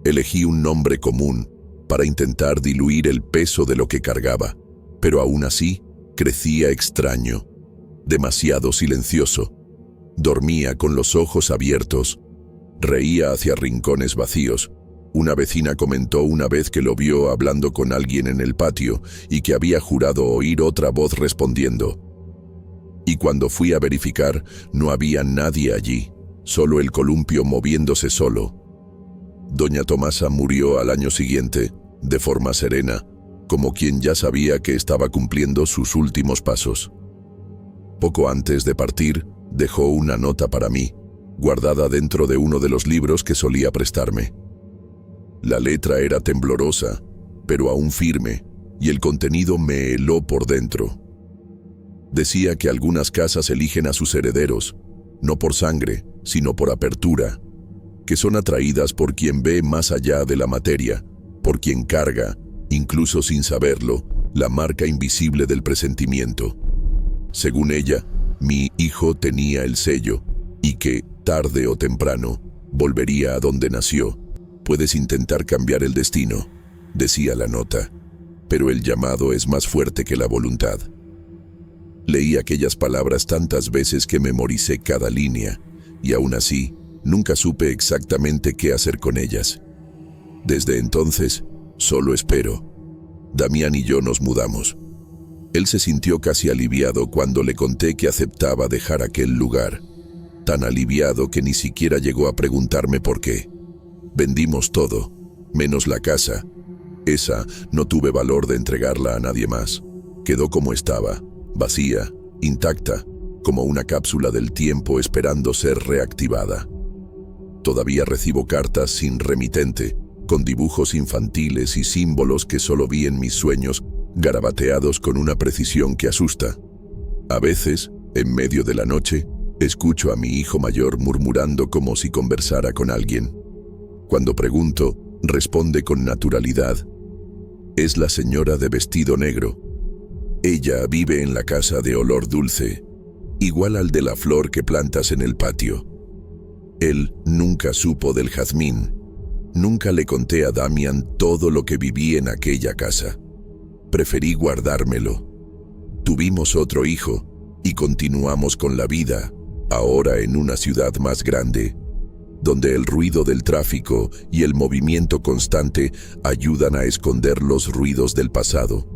Elegí un nombre común para intentar diluir el peso de lo que cargaba, pero aún así crecía extraño, demasiado silencioso. Dormía con los ojos abiertos, reía hacia rincones vacíos. Una vecina comentó una vez que lo vio hablando con alguien en el patio y que había jurado oír otra voz respondiendo. Y cuando fui a verificar, no había nadie allí, solo el columpio moviéndose solo. Doña Tomasa murió al año siguiente, de forma serena, como quien ya sabía que estaba cumpliendo sus últimos pasos. Poco antes de partir, dejó una nota para mí, guardada dentro de uno de los libros que solía prestarme. La letra era temblorosa, pero aún firme, y el contenido me heló por dentro. Decía que algunas casas eligen a sus herederos, no por sangre, sino por apertura, que son atraídas por quien ve más allá de la materia, por quien carga, incluso sin saberlo, la marca invisible del presentimiento. Según ella, mi hijo tenía el sello, y que, tarde o temprano, volvería a donde nació. Puedes intentar cambiar el destino, decía la nota, pero el llamado es más fuerte que la voluntad. Leí aquellas palabras tantas veces que memoricé cada línea, y aún así, nunca supe exactamente qué hacer con ellas. Desde entonces, solo espero. Damián y yo nos mudamos. Él se sintió casi aliviado cuando le conté que aceptaba dejar aquel lugar, tan aliviado que ni siquiera llegó a preguntarme por qué. Vendimos todo, menos la casa. Esa no tuve valor de entregarla a nadie más. Quedó como estaba, vacía, intacta, como una cápsula del tiempo esperando ser reactivada. Todavía recibo cartas sin remitente, con dibujos infantiles y símbolos que solo vi en mis sueños, garabateados con una precisión que asusta. A veces, en medio de la noche, escucho a mi hijo mayor murmurando como si conversara con alguien. Cuando pregunto, responde con naturalidad. Es la señora de vestido negro. Ella vive en la casa de olor dulce, igual al de la flor que plantas en el patio. Él nunca supo del jazmín. Nunca le conté a Damián todo lo que viví en aquella casa. Preferí guardármelo. Tuvimos otro hijo y continuamos con la vida, ahora en una ciudad más grande, donde el ruido del tráfico y el movimiento constante ayudan a esconder los ruidos del pasado.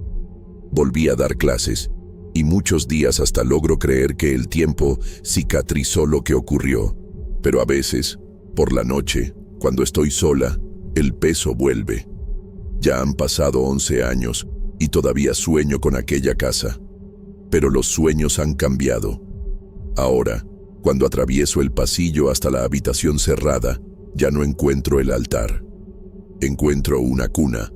Volví a dar clases, y muchos días hasta logro creer que el tiempo cicatrizó lo que ocurrió. Pero a veces, por la noche, cuando estoy sola, el peso vuelve. Ya han pasado 11 años y todavía sueño con aquella casa. Pero los sueños han cambiado. Ahora, cuando atravieso el pasillo hasta la habitación cerrada, ya no encuentro el altar. Encuentro una cuna,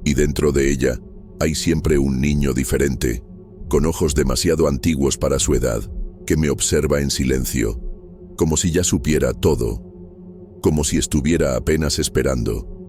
y dentro de ella hay siempre un niño diferente, con ojos demasiado antiguos para su edad, que me observa en silencio, como si ya supiera todo. como si estuviera apenas esperando.